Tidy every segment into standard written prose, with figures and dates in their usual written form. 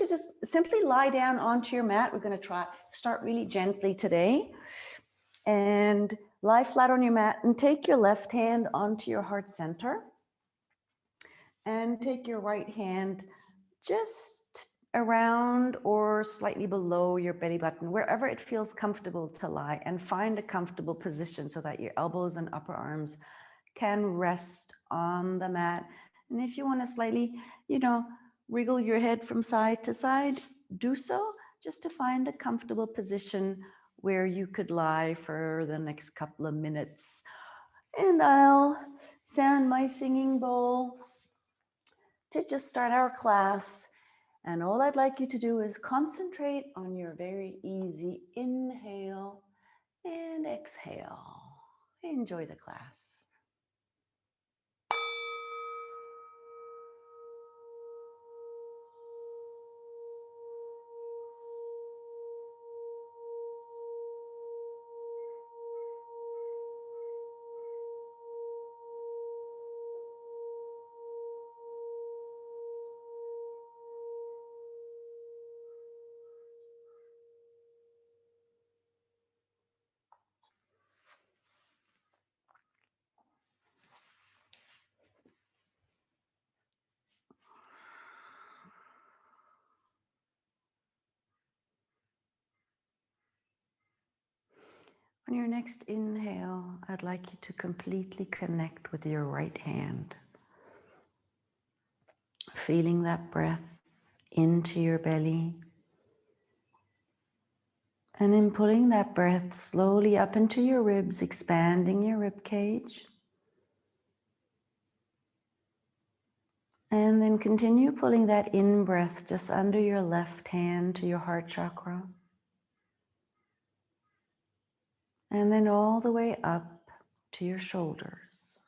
to just simply lie down onto your mat. We're going to start really gently today. And lie flat on your mat and take your left hand onto your heart center. And take your right hand just around or slightly below your belly button, wherever it feels comfortable to lie, and find a comfortable position so that your elbows and upper arms can rest on the mat. And if you want to slightly, wriggle your head from side to side, do so, just to find a comfortable position where you could lie for the next couple of minutes. And I'll sound my singing bowl to just start our class. And all I'd like you to do is concentrate on your very easy inhale and exhale. Enjoy the class. On your next inhale, I'd like you to completely connect with your right hand. Feeling that breath into your belly. And then pulling that breath slowly up into your ribs, expanding your rib cage. And then continue pulling that in breath just under your left hand to your heart chakra. And then all the way up to your shoulders.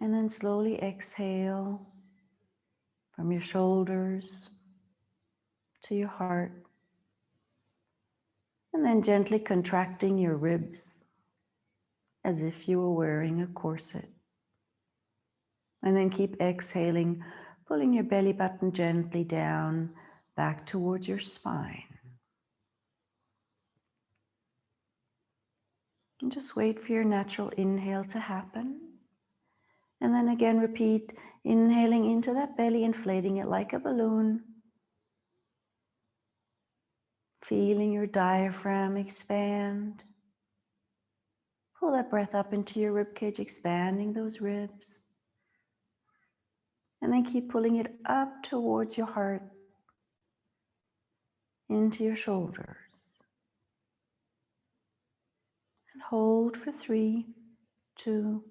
And then slowly exhale from your shoulders to your heart. And then gently contracting your ribs as if you were wearing a corset. And then keep exhaling, pulling your belly button gently down back towards your spine. And just wait for your natural inhale to happen. And then again repeat, inhaling into that belly, inflating it like a balloon. Feeling your diaphragm expand. Pull that breath up into your rib cage, expanding those ribs. And then keep pulling it up towards your heart, into your shoulders. And hold for 3, 2,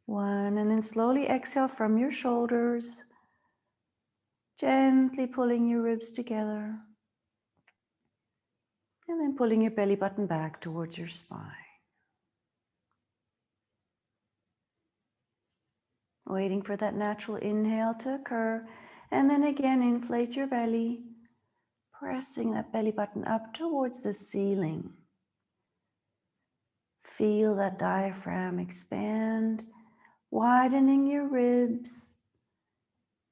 1. And then slowly exhale from your shoulders, gently pulling your ribs together. And then pulling your belly button back towards your spine. Waiting for that natural inhale to occur. And then again, inflate your belly, pressing that belly button up towards the ceiling. Feel that diaphragm expand, widening your ribs,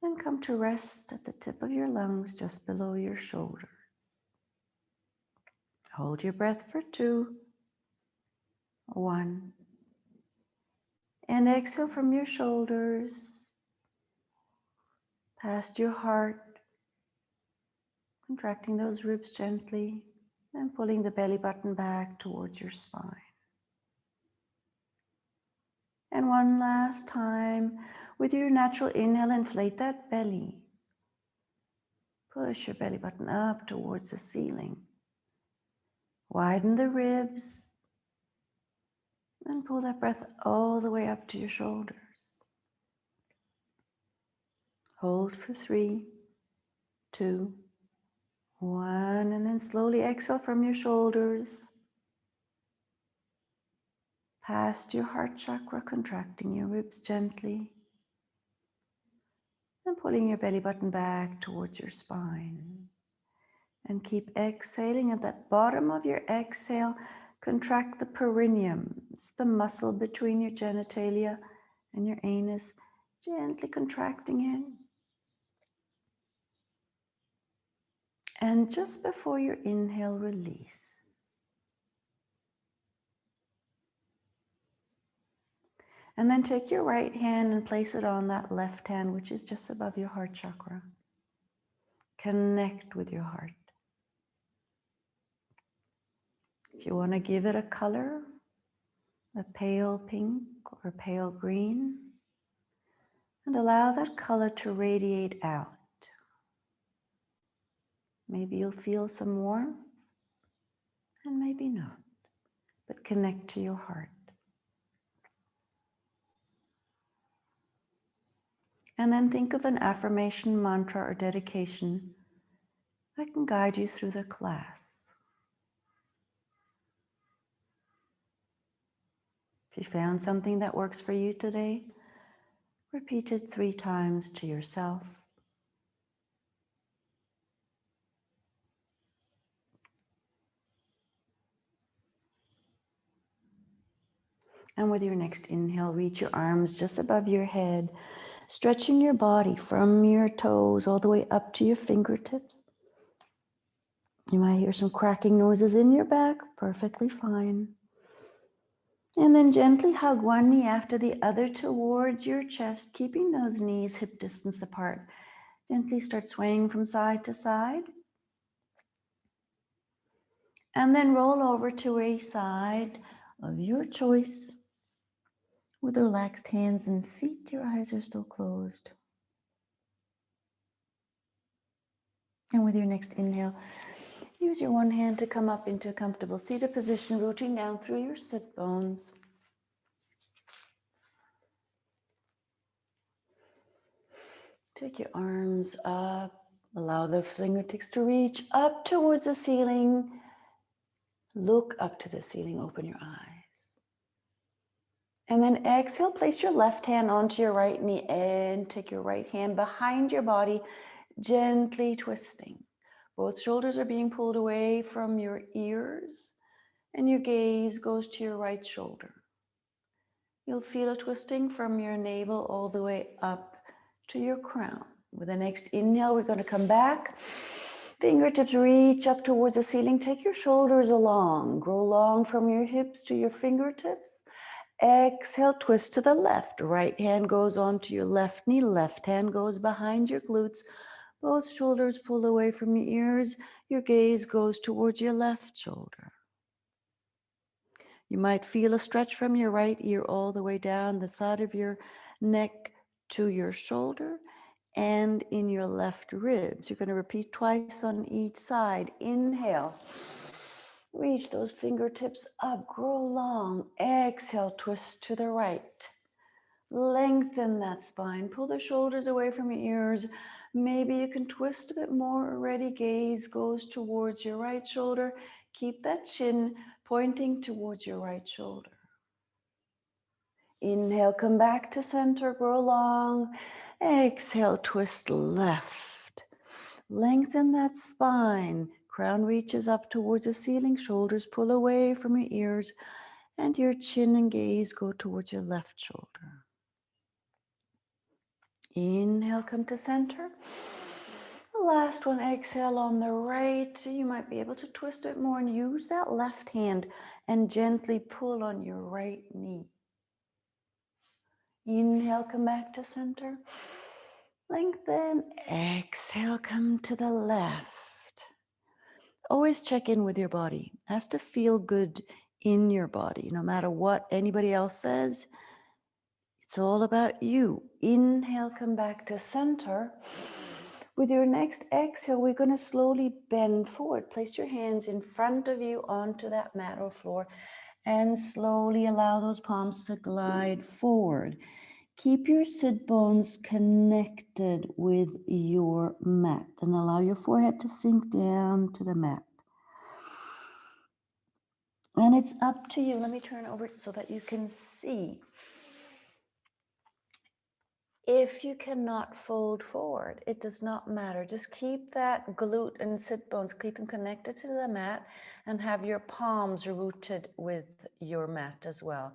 and come to rest at the tip of your lungs just below your shoulders. Hold your breath for 2, 1. And exhale from your shoulders, past your heart, contracting those ribs gently, and pulling the belly button back towards your spine. And one last time, with your natural inhale, inflate that belly. Push your belly button up towards the ceiling. Widen the ribs. And pull that breath all the way up to your shoulders. Hold for 3, 2, 1. And then slowly exhale from your shoulders. Past your heart chakra, contracting your ribs gently. And pulling your belly button back towards your spine. And keep exhaling. At that bottom of your exhale, contract the perineum. It's the muscle between your genitalia and your anus, gently contracting in. And just before your inhale, release. And then take your right hand and place it on that left hand, which is just above your heart chakra. Connect with your heart. If you want to give it a color, a pale pink or pale green, and allow that color to radiate out. Maybe you'll feel some warmth, and maybe not, but connect to your heart. And then think of an affirmation, mantra, or dedication that can guide you through the class. If you found something that works for you today, repeat it 3 times to yourself. And with your next inhale, reach your arms just above your head, stretching your body from your toes all the way up to your fingertips. You might hear some cracking noises in your back, perfectly fine. And then gently hug one knee after the other towards your chest, keeping those knees hip distance apart. Gently start swaying from side to side. And then roll over to a side of your choice with relaxed hands and feet. Your eyes are still closed. And with your next inhale, use your one hand to come up into a comfortable seated position, rooting down through your sit bones. Take your arms up. Allow the fingertips to reach up towards the ceiling. Look up to the ceiling. Open your eyes. And then exhale, place your left hand onto your right knee and take your right hand behind your body, gently twisting. Both shoulders are being pulled away from your ears and your gaze goes to your right shoulder. You'll feel a twisting from your navel all the way up to your crown. With the next inhale, we're going to come back. Fingertips reach up towards the ceiling. Take your shoulders along. Grow long from your hips to your fingertips. Exhale, twist to the left. Right hand goes onto your left knee. Left hand goes behind your glutes. Both shoulders pull away from your ears. Your gaze goes towards your left shoulder. You might feel a stretch from your right ear all the way down the side of your neck to your shoulder and in your left ribs. You're going to repeat twice on each side. Inhale. Reach those fingertips up, grow long. Exhale, twist to the right. Lengthen that spine. Pull the shoulders away from your ears. Maybe you can twist a bit more already. Gaze goes towards your right shoulder. Keep that chin pointing towards your right shoulder. Inhale, come back to center, grow long. Exhale, twist left. Lengthen that spine. Crown reaches up towards the ceiling. Shoulders pull away from your ears. And your chin and gaze go towards your left shoulder. Inhale, come to center. The last one, exhale on the right. You might be able to twist it more and use that left hand and gently pull on your right knee. Inhale, come back to center. Lengthen. Exhale, come to the left. Always check in with your body. It has to feel good in your body, no matter what anybody else says. It's all about you. Inhale, come back to center. With your next exhale, we're going to slowly bend forward. Place your hands in front of you onto that mat or floor and slowly allow those palms to glide forward. Keep your sit bones connected with your mat and allow your forehead to sink down to the mat. And it's up to you. Let me turn over so that you can see. If you cannot fold forward, it does not matter. Just keep that glute and sit bones, keep them connected to the mat and have your palms rooted with your mat as well.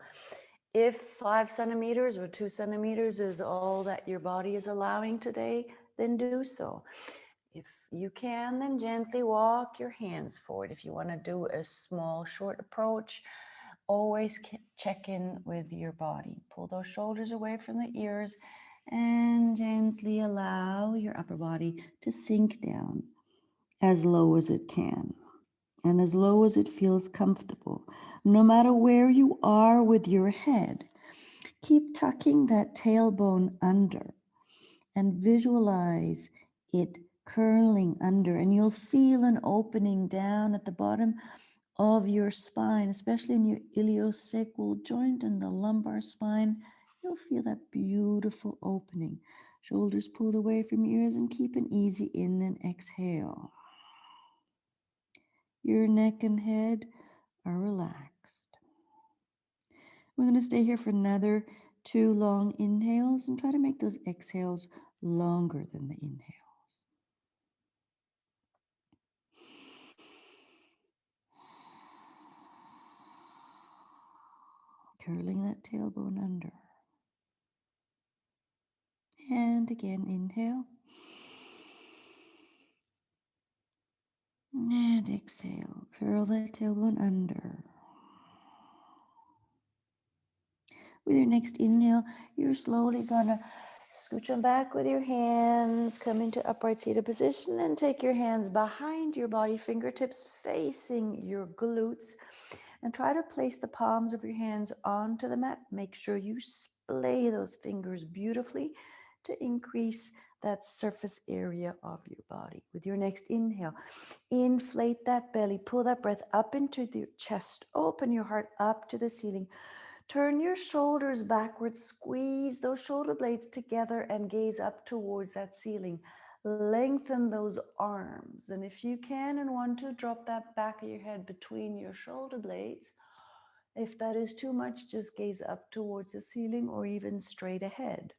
If 5 centimeters or 2 centimeters is all that your body is allowing today, then do so. If you can, then gently walk your hands forward. If you want to do a small, short approach, always check in with your body. Pull those shoulders away from the ears and gently allow your upper body to sink down as low as it can and as low as it feels comfortable. No matter where you are with your head, keep tucking that tailbone under and visualize it curling under, and you'll feel an opening down at the bottom of your spine, especially in your iliosacral joint and the lumbar spine. You'll feel that beautiful opening. Shoulders pulled away from ears, and keep an easy in and exhale. Your neck and head are relaxed. We're going to stay here for another 2 long inhales and try to make those exhales longer than the inhale. Curling that tailbone under. And again, inhale. And exhale. Curl that tailbone under. With your next inhale, you're slowly gonna scooch them back with your hands, come into upright seated position, and take your hands behind your body, fingertips facing your glutes, and try to place the palms of your hands onto the mat. Make sure you splay those fingers beautifully to increase that surface area of your body. With your next inhale, inflate that belly, pull that breath up into the chest, open your heart up to the ceiling. Turn your shoulders backwards, squeeze those shoulder blades together and gaze up towards that ceiling. Lengthen those arms. And if you can and want to, drop that back of your head between your shoulder blades. If that is too much, just gaze up towards the ceiling or even straight ahead.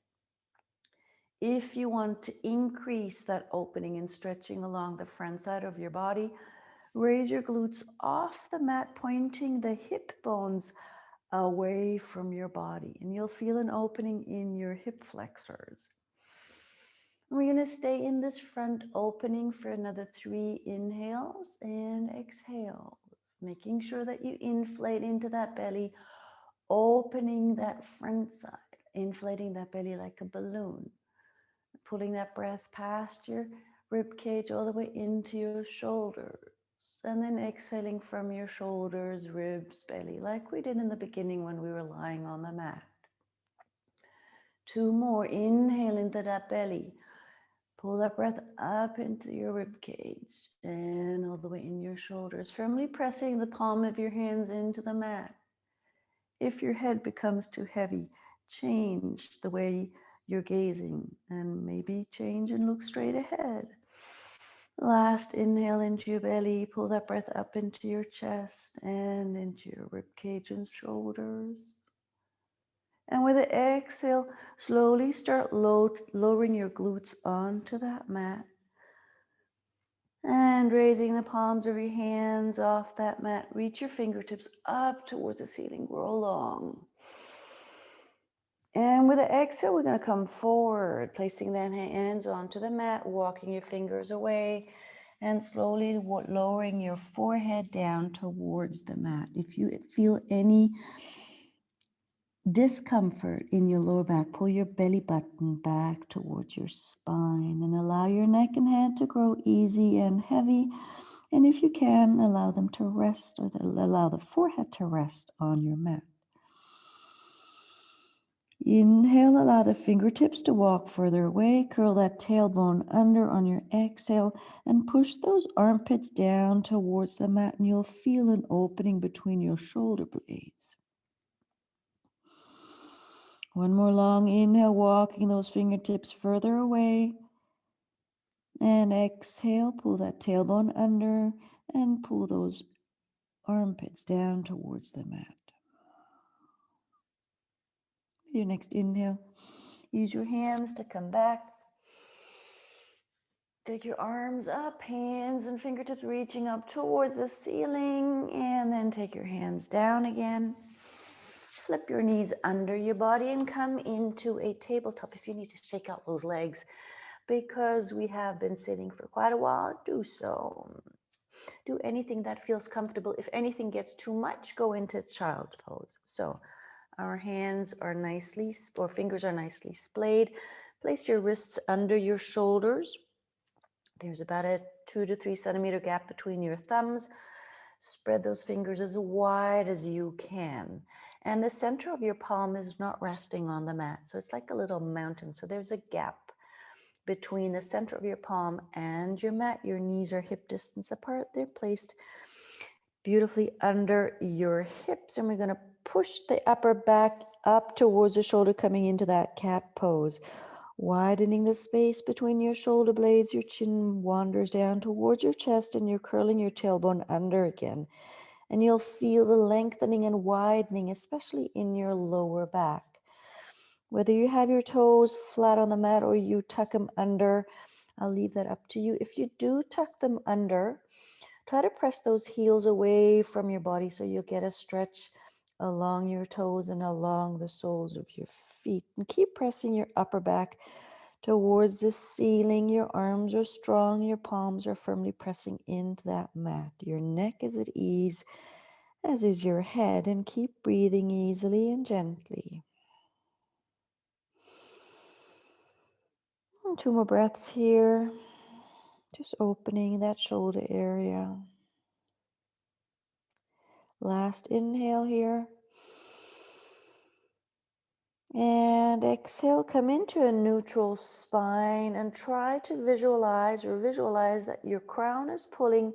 If you want to increase that opening and stretching along the front side of your body, raise your glutes off the mat, pointing the hip bones away from your body, and you'll feel an opening in your hip flexors. We're going to stay in this front opening for another 3 inhales and exhales, making sure that you inflate into that belly, opening that front side, inflating that belly like a balloon, pulling that breath past your rib cage all the way into your shoulders, and then exhaling from your shoulders, ribs, belly, like we did in the beginning when we were lying on the mat. 2 more. Inhale into that belly. Pull that breath up into your rib cage and all the way in your shoulders, firmly pressing the palm of your hands into the mat. If your head becomes too heavy, change the way you're gazing and maybe change and look straight ahead. Last inhale into your belly, pull that breath up into your chest and into your rib cage and shoulders. And with the exhale, slowly start lowering your glutes onto that mat. And raising the palms of your hands off that mat, reach your fingertips up towards the ceiling, grow long. And with the exhale, we're going to come forward, placing the hands onto the mat, walking your fingers away, and slowly lowering your forehead down towards the mat. If you feel any discomfort in your lower back, pull your belly button back towards your spine and allow your neck and head to grow easy and heavy. And if you can, allow them to rest, or allow the forehead to rest on your mat. Inhale, allow the fingertips to walk further away. Curl that tailbone under on your exhale and push those armpits down towards the mat, and you'll feel an opening between your shoulder blades. One more long inhale, walking those fingertips further away. And exhale, pull that tailbone under and pull those armpits down towards the mat. With your next inhale, use your hands to come back. Take your arms up, hands and fingertips reaching up towards the ceiling, and then take your hands down again. Flip your knees under your body and come into a tabletop. If you need to shake out those legs, because we have been sitting for quite a while, do so. Do anything that feels comfortable. If anything gets too much, go into child's pose. So our hands are nicely, or fingers are nicely splayed. Place your wrists under your shoulders. There's about a 2 to 3 centimeter gap between your thumbs. Spread those fingers as wide as you can. And the center of your palm is not resting on the mat. So it's like a little mountain. So there's a gap between the center of your palm and your mat. Your knees are hip distance apart. They're placed beautifully under your hips. And we're going to push the upper back up towards the shoulder, coming into that cat pose. Widening the space between your shoulder blades, your chin wanders down towards your chest, and you're curling your tailbone under again. And you'll feel the lengthening and widening, especially in your lower back. Whether you have your toes flat on the mat or you tuck them under, I'll leave that up to you. If you do tuck them under, try to press those heels away from your body so you'll get a stretch along your toes and along the soles of your feet. And keep pressing your upper back towards the ceiling. Your arms are strong. Your palms are firmly pressing into that mat. Your neck is at ease, as is your head. And keep breathing easily and gently. And 2 more breaths here. Just opening that shoulder area. Last inhale here. And exhale, come into a neutral spine and try to visualize that your crown is pulling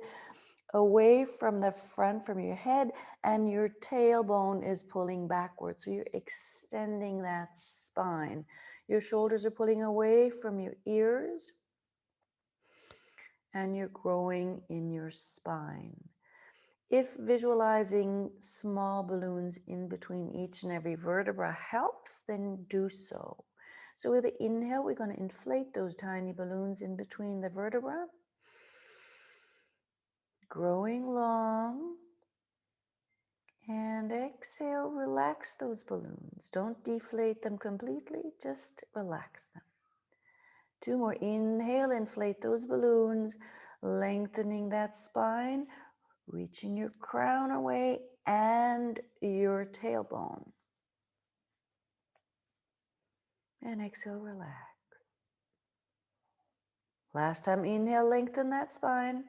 away from the front, from your head, and your tailbone is pulling backwards. So you're extending that spine. Your shoulders are pulling away from your ears, and you're growing in your spine. If visualizing small balloons in between each and every vertebra helps, then do so. So with the inhale, we're going to inflate those tiny balloons in between the vertebra, growing long. And exhale, relax those balloons. Don't deflate them completely, just relax them. 2 more. Inhale, inflate those balloons, lengthening that spine, reaching your crown away and your tailbone. And exhale, relax. Last time, inhale, lengthen that spine.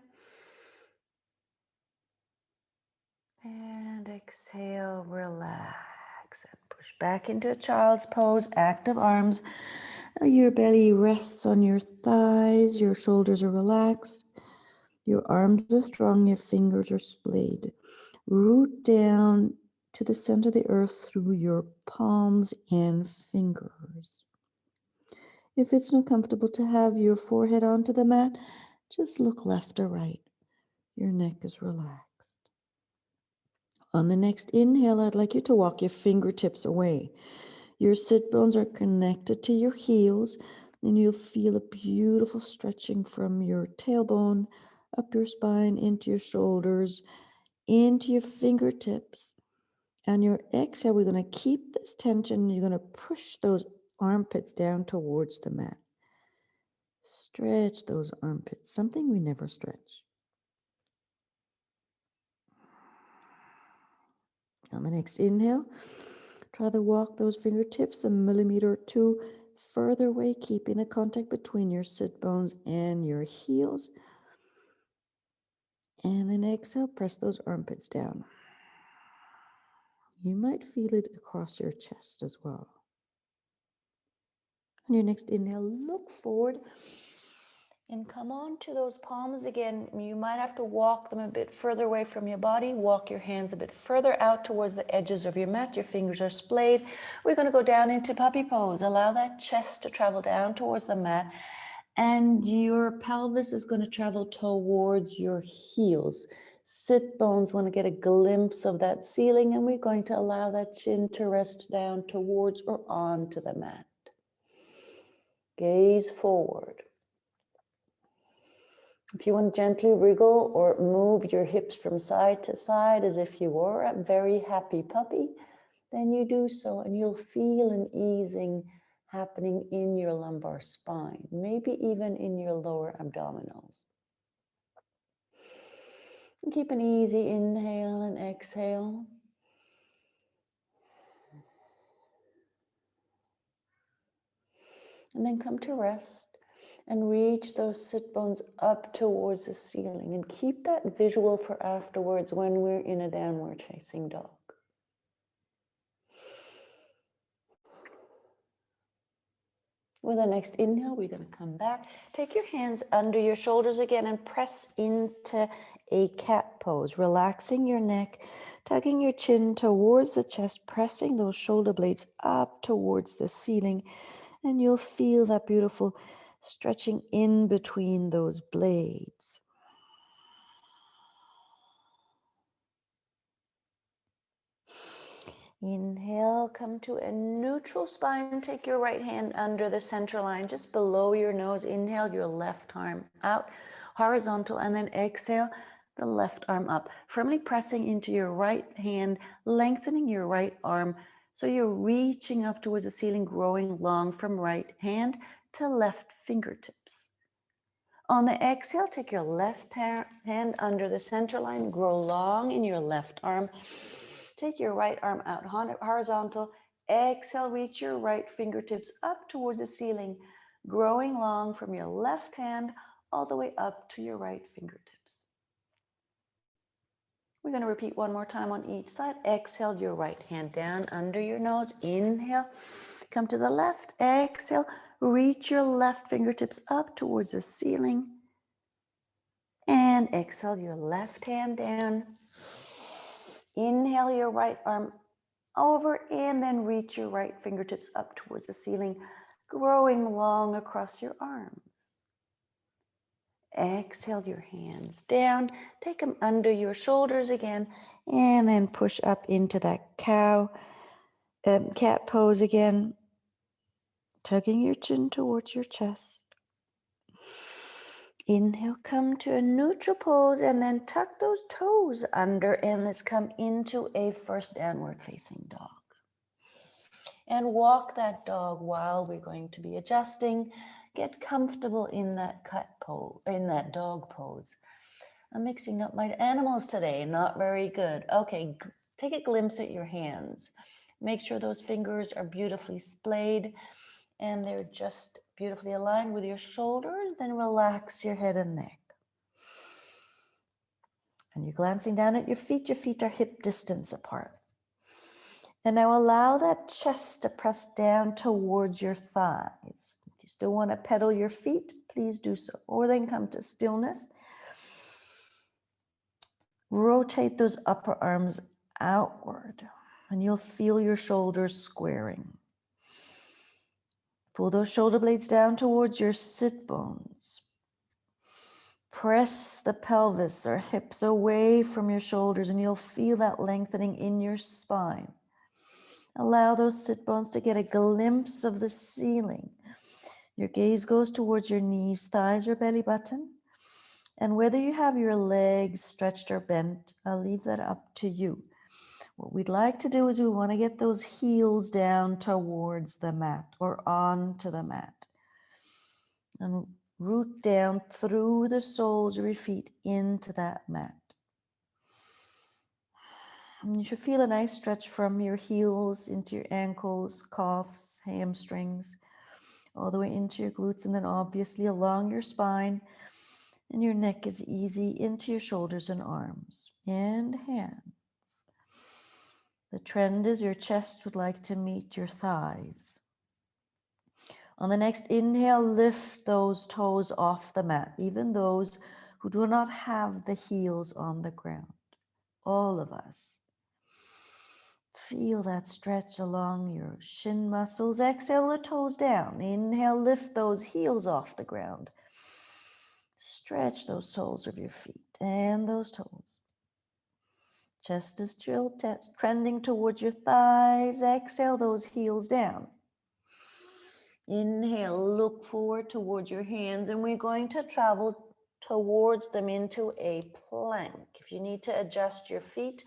And exhale, relax. And push back into a child's pose, active arms. Your belly rests on your thighs, your shoulders are relaxed, your arms are strong, your fingers are splayed. Root down to the center of the earth through your palms and fingers. If it's not comfortable to have your forehead onto the mat, just look left or right. Your neck is relaxed. On the next inhale, I'd like you to walk your fingertips away. Your sit bones are connected to your heels, and you'll feel a beautiful stretching from your tailbone, up your spine, into your shoulders, into your fingertips. And your exhale, we're going to keep this tension. You're going to push those armpits down towards the mat. Stretch those armpits, something we never stretch. On the next inhale, try to walk those fingertips a millimeter or 2 further away, keeping the contact between your sit bones and your heels. And then exhale, press those armpits down. You might feel it across your chest as well. On your next inhale, look forward and come on to those palms again. You might have to walk them a bit further away from your body. Walk your hands a bit further out towards the edges of your mat. Your fingers are splayed. We're going to go down into puppy pose. Allow that chest to travel down towards the mat. And your pelvis is going to travel towards your heels. Sit bones want to get a glimpse of that ceiling, and we're going to allow that chin to rest down towards or onto the mat. Gaze forward. If you want to gently wriggle or move your hips from side to side as if you were a very happy puppy, then you do so, and you'll feel an easing happening in your lumbar spine, maybe even in your lower abdominals. And keep an easy inhale and exhale. And then come to rest and reach those sit bones up towards the ceiling, and keep that visual for afterwards when we're in a downward facing dog. With the next inhale, we're going to come back. Take your hands under your shoulders again and press into a cat pose, relaxing your neck, tugging your chin towards the chest, pressing those shoulder blades up towards the ceiling, and you'll feel that beautiful stretching in between those blades. Inhale, come to a neutral spine. Take your right hand under the center line, just below your nose. Inhale, your left arm out, horizontal, and then exhale, the left arm up. Firmly pressing into your right hand, lengthening your right arm. So you're reaching up towards the ceiling, growing long from right hand to left fingertips. On the exhale, take your left hand under the center line, grow long in your left arm. Take your right arm out horizontal. Exhale, reach your right fingertips up towards the ceiling, growing long from your left hand all the way up to your right fingertips. We're going to repeat one more time on each side. Exhale, your right hand down under your nose. Inhale, come to the left. Exhale, reach your left fingertips up towards the ceiling. And exhale, your left hand down. Inhale, your right arm over, and then reach your right fingertips up towards the ceiling, growing long across your arms. Exhale your hands down, take them under your shoulders again, and then push up into that cat pose again, tugging your chin towards your chest. Inhale, come to a neutral pose, and then tuck those toes under, and let's come into a first downward facing dog. And walk that dog while we're going to be adjusting. Get comfortable in that dog pose. I'm mixing up my animals today, not very good. Okay, take a glimpse at your hands. Make sure those fingers are beautifully splayed and they're just beautifully aligned with your shoulders. Then relax your head and neck. And you're glancing down at your feet. Your feet are hip distance apart. And now allow that chest to press down towards your thighs. If you still want to pedal your feet, please do so. Or then come to stillness. Rotate those upper arms outward, and you'll feel your shoulders squaring. Pull those shoulder blades down towards your sit bones. Press the pelvis or hips away from your shoulders, and you'll feel that lengthening in your spine. Allow those sit bones to get a glimpse of the ceiling. Your gaze goes towards your knees, thighs, or belly button. And whether you have your legs stretched or bent, I'll leave that up to you. What we'd like to do is we want to get those heels down towards the mat or onto the mat. And root down through the soles of your feet into that mat. And you should feel a nice stretch from your heels into your ankles, calves, hamstrings, all the way into your glutes, and then obviously along your spine. And your neck is easy into your shoulders and arms and hands. The trend is your chest would like to meet your thighs. On the next inhale, lift those toes off the mat, even those who do not have the heels on the ground. All of us. Feel that stretch along your shin muscles. Exhale the toes down. Inhale, lift those heels off the ground. Stretch those soles of your feet and those toes. Chest is trending towards your thighs. Exhale those heels down. Inhale, look forward towards your hands, and we're going to travel towards them into a plank. If you need to adjust your feet,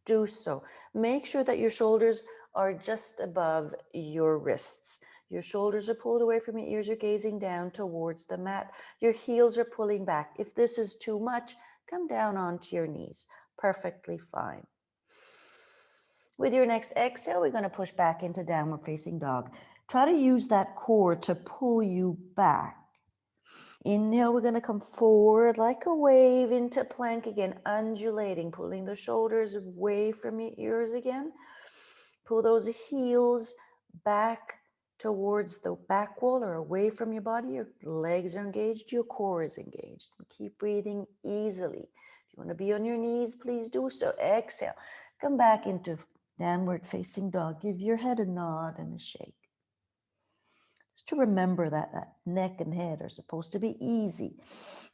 do so. Make sure that your shoulders are just above your wrists. Your shoulders are pulled away from your ears. You're gazing down towards the mat. Your heels are pulling back. If this is too much, come down onto your knees. Perfectly fine. With your next exhale, we're going to push back into downward facing dog. Try to use that core to pull you back. Inhale, we're going to come forward like a wave into plank again, undulating, pulling the shoulders away from your ears again. Pull those heels back towards the back wall or away from your body. Your legs are engaged, your core is engaged. Keep breathing easily. If you want to be on your knees, please do so. Exhale. Come back into downward facing dog. Give your head a nod and a shake. Just to remember that neck and head are supposed to be easy.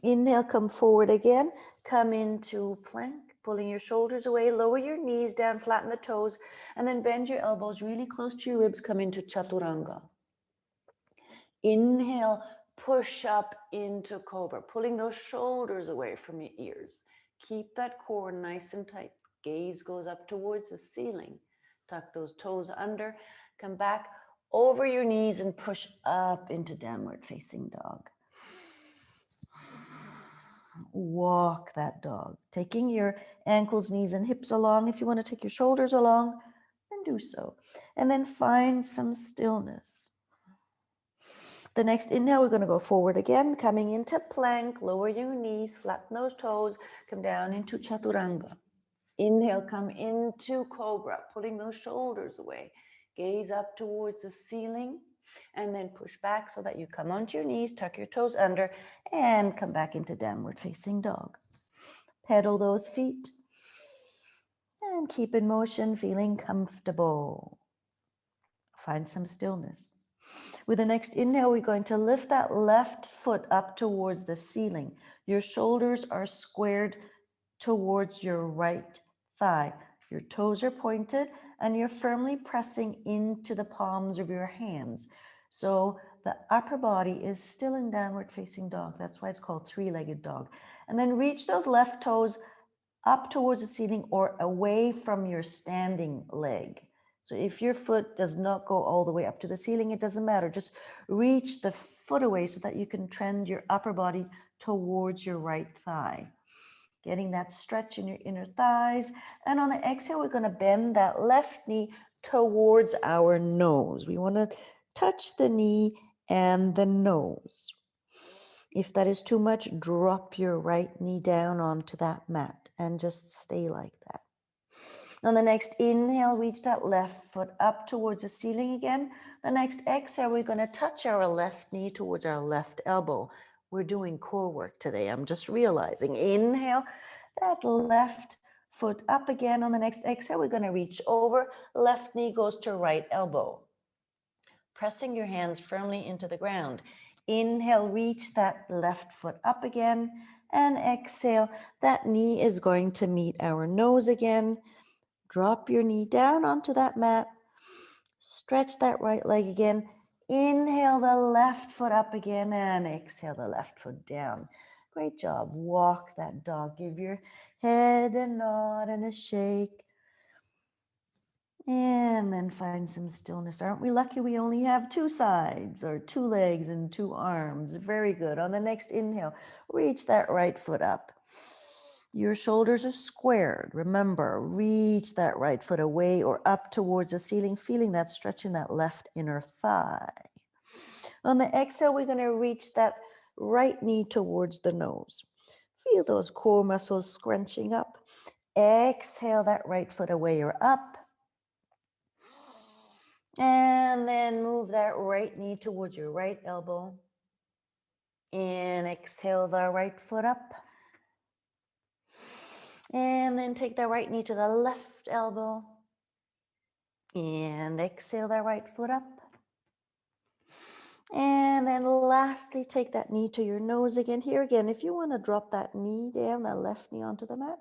Inhale, come forward again. Come into plank, pulling your shoulders away. Lower your knees down, flatten the toes, and then bend your elbows really close to your ribs. Come into Chaturanga. Inhale, push up into Cobra, pulling those shoulders away from your ears. Keep that core nice and tight. Gaze goes up towards the ceiling. Tuck those toes under. Come back over your knees and push up into downward facing dog. Walk that dog, taking your ankles, knees, and hips along. If you want to take your shoulders along, then do so. And then find some stillness. The next inhale, we're going to go forward again, coming into plank. Lower your knees, flatten those toes, come down into Chaturanga. Inhale, come into Cobra, pulling those shoulders away. Gaze up towards the ceiling and then push back so that you come onto your knees, tuck your toes under, and come back into downward facing dog. Pedal those feet and keep in motion, feeling comfortable. Find some stillness. With the next inhale, we're going to lift that left foot up towards the ceiling. Your shoulders are squared towards your right thigh. Your toes are pointed and you're firmly pressing into the palms of your hands. So the upper body is still in downward facing dog. That's why it's called three-legged dog. And then reach those left toes up towards the ceiling or away from your standing leg. So if your foot does not go all the way up to the ceiling, it doesn't matter. Just reach the foot away so that you can trend your upper body towards your right thigh. Getting that stretch in your inner thighs. And on the exhale, we're going to bend that left knee towards our nose. We want to touch the knee and the nose. If that is too much, drop your right knee down onto that mat and just stay like that. On the next inhale, reach that left foot up towards the ceiling again. The next exhale, we're going to touch our left knee towards our left elbow. We're doing core work today. I'm just realizing. Inhale, that left foot up again. On the next exhale, we're going to reach over. Left knee goes to right elbow. Pressing your hands firmly into the ground. Inhale, reach that left foot up again. And exhale, that knee is going to meet our nose again. Drop your knee down onto that mat. Stretch that right leg again. Inhale the left foot up again and exhale the left foot down. Great job. Walk that dog. Give your head a nod and a shake. And then find some stillness. Aren't we lucky we only have two sides or two legs and two arms? Very good. On the next inhale, reach that right foot up. Your shoulders are squared. Remember, reach that right foot away or up towards the ceiling, feeling that stretch in that left inner thigh. On the exhale, we're going to reach that right knee towards the nose. Feel those core muscles scrunching up. Exhale that right foot away or up. And then move that right knee towards your right elbow. And exhale the right foot up. And then take the right knee to the left elbow. And exhale that right foot up. And then lastly, take that knee to your nose again. Here again, if you want to drop that knee down, that left knee onto the mat,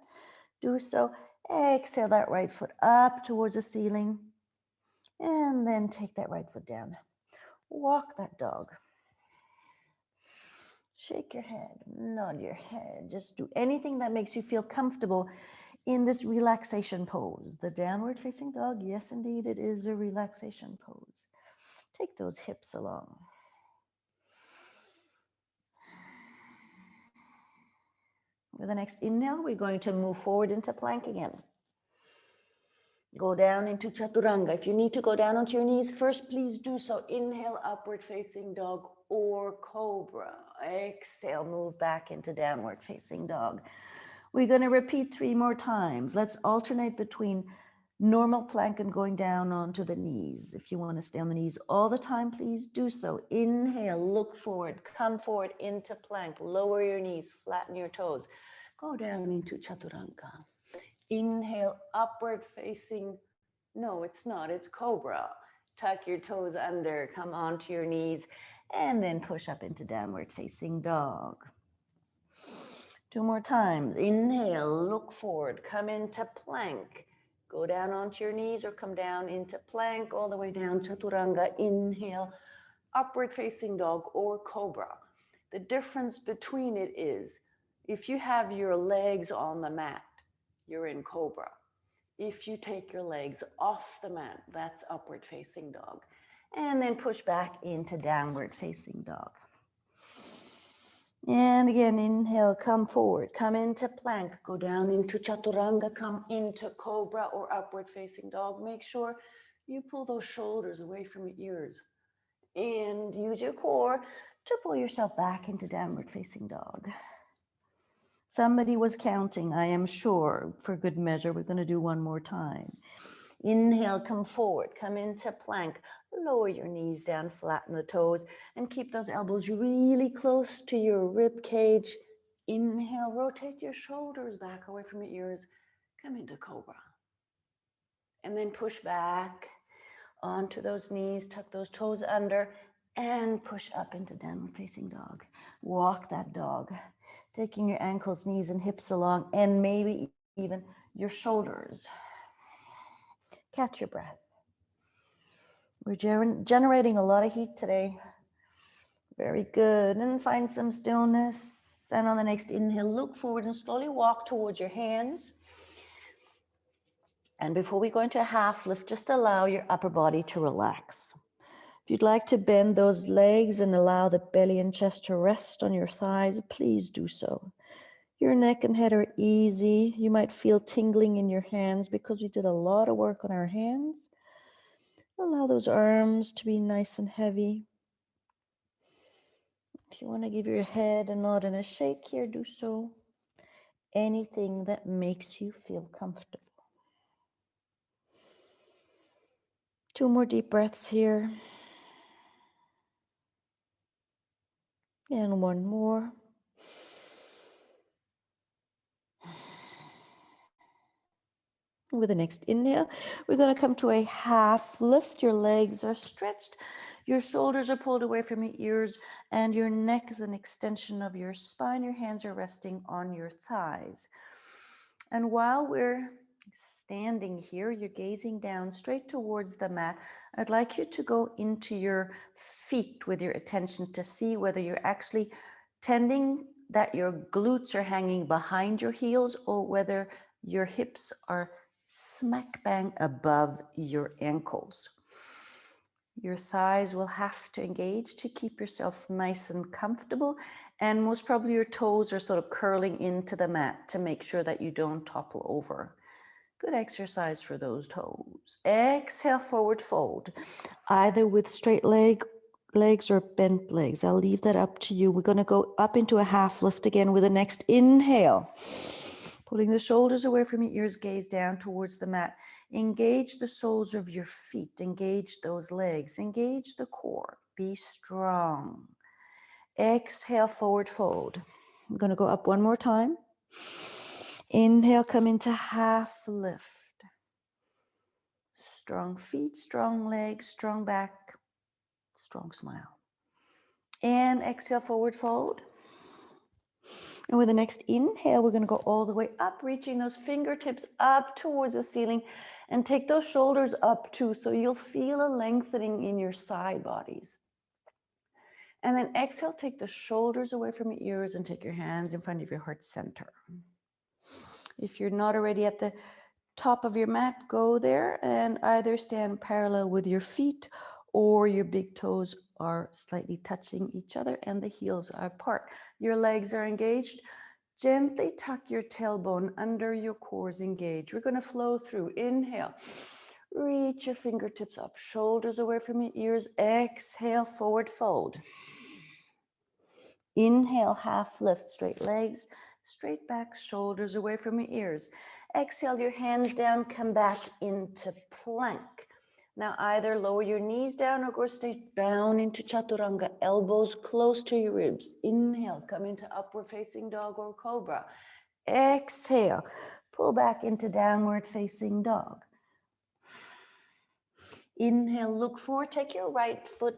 do so. Exhale that right foot up towards the ceiling. And then take that right foot down. Walk that dog. Shake your head, nod your head. Just do anything that makes you feel comfortable in this relaxation pose. The downward facing dog, yes, indeed, it is a relaxation pose. Take those hips along. With the next inhale, we're going to move forward into plank again. Go down into chaturanga. If you need to go down onto your knees first, please do so. Inhale, upward facing dog or cobra. Exhale, move back into downward facing dog. We're going to repeat 3 more times. Let's alternate between normal plank and going down onto the knees. If you want to stay on the knees all the time, please do so. Inhale, look forward, come forward into plank. Lower your knees, flatten your toes. Go down into chaturanga. Inhale, upward facing, no, it's not, it's cobra. Tuck your toes under, come onto your knees, and then push up into downward facing dog. 2 more times. Inhale, look forward, come into plank. Go down onto your knees or come down into plank, all the way down, chaturanga. Inhale, upward facing dog or cobra. The difference between it is, if you have your legs on the mat, you're in cobra. If you take your legs off the mat, that's upward facing dog. And then push back into downward facing dog. And again, inhale, come forward, come into plank, go down into chaturanga, come into cobra or upward facing dog. Make sure you pull those shoulders away from your ears and use your core to pull yourself back into downward facing dog. Somebody was counting, I am sure, for good measure. We're going to do 1 more time. Inhale, come forward, come into plank. Lower your knees down, flatten the toes, and keep those elbows really close to your rib cage. Inhale, rotate your shoulders back away from your ears. Come into cobra. And then push back onto those knees, tuck those toes under, and push up into downward facing dog. Walk that dog, taking your ankles, knees, and hips along, and maybe even your shoulders. Catch your breath. We're generating a lot of heat today. Very good. And find some stillness. And on the next inhale, look forward and slowly walk towards your hands. And before we go into a half lift, just allow your upper body to relax. If you'd like to bend those legs and allow the belly and chest to rest on your thighs, please do so. Your neck and head are easy. You might feel tingling in your hands because we did a lot of work on our hands. Allow those arms to be nice and heavy. If you want to give your head a nod and a shake here, do so. Anything that makes you feel comfortable. 2 more deep breaths here. And 1 more. With the next inhale, we're going to come to a half lift. Your legs are stretched. Your shoulders are pulled away from your ears, and your neck is an extension of your spine. Your hands are resting on your thighs. And while we're standing here, you're gazing down straight towards the mat. I'd like you to go into your feet with your attention to see whether you're actually tending that your glutes are hanging behind your heels or whether your hips are smack bang above your ankles. Your thighs will have to engage to keep yourself nice and comfortable, and most probably your toes are sort of curling into the mat to make sure that you don't topple over. Good exercise for those toes. Exhale, forward fold, either with straight legs or bent legs. I'll leave that up to you. We're going to go up into a half lift again with the next inhale. Pulling the shoulders away from your ears, gaze down towards the mat. Engage the soles of your feet. Engage those legs. Engage the core. Be strong. Exhale, forward fold. I'm going to go up 1 more time. Inhale, come into half lift. Strong feet, strong legs, strong back, strong smile. And exhale, forward fold. And with the next inhale, we're going to go all the way up, reaching those fingertips up towards the ceiling, and take those shoulders up too, so you'll feel a lengthening in your side bodies. And then exhale, take the shoulders away from your ears and take your hands in front of your heart center. If you're not already at the top of your mat, go there and either stand parallel with your feet or your big toes are slightly touching each other and the heels are apart. Your legs are engaged. Gently tuck your tailbone under, your core is engaged. We're going to flow through. Inhale. Reach your fingertips up, shoulders away from your ears. Exhale, forward fold. Inhale, half lift, straight legs, straight back, shoulders away from your ears. Exhale, your hands down, come back into plank. Now either lower your knees down or go straight down into chaturanga, elbows close to your ribs. Inhale, come into upward facing dog or cobra. Exhale, pull back into downward facing dog. Inhale, look forward, take your right foot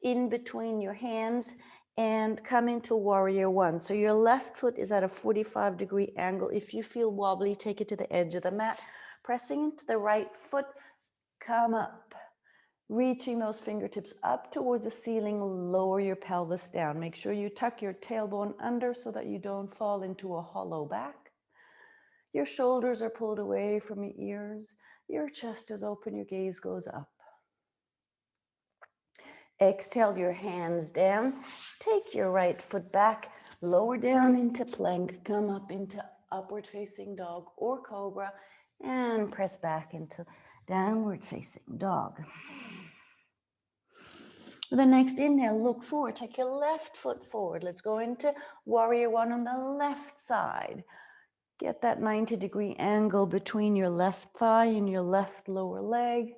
in between your hands and come into warrior one. So your left foot is at a 45-degree angle. If you feel wobbly, take it to the edge of the mat. Pressing into the right foot, come up. Reaching those fingertips up towards the ceiling, lower your pelvis down. Make sure you tuck your tailbone under so that you don't fall into a hollow back. Your shoulders are pulled away from your ears. Your chest is open, your gaze goes up. Exhale your hands down. Take your right foot back, lower down into plank, come up into upward facing dog or cobra, and press back into downward facing dog. The next inhale, look forward, take your left foot forward. Let's go into warrior one on the left side. Get that 90-degree angle between your left thigh and your left lower leg.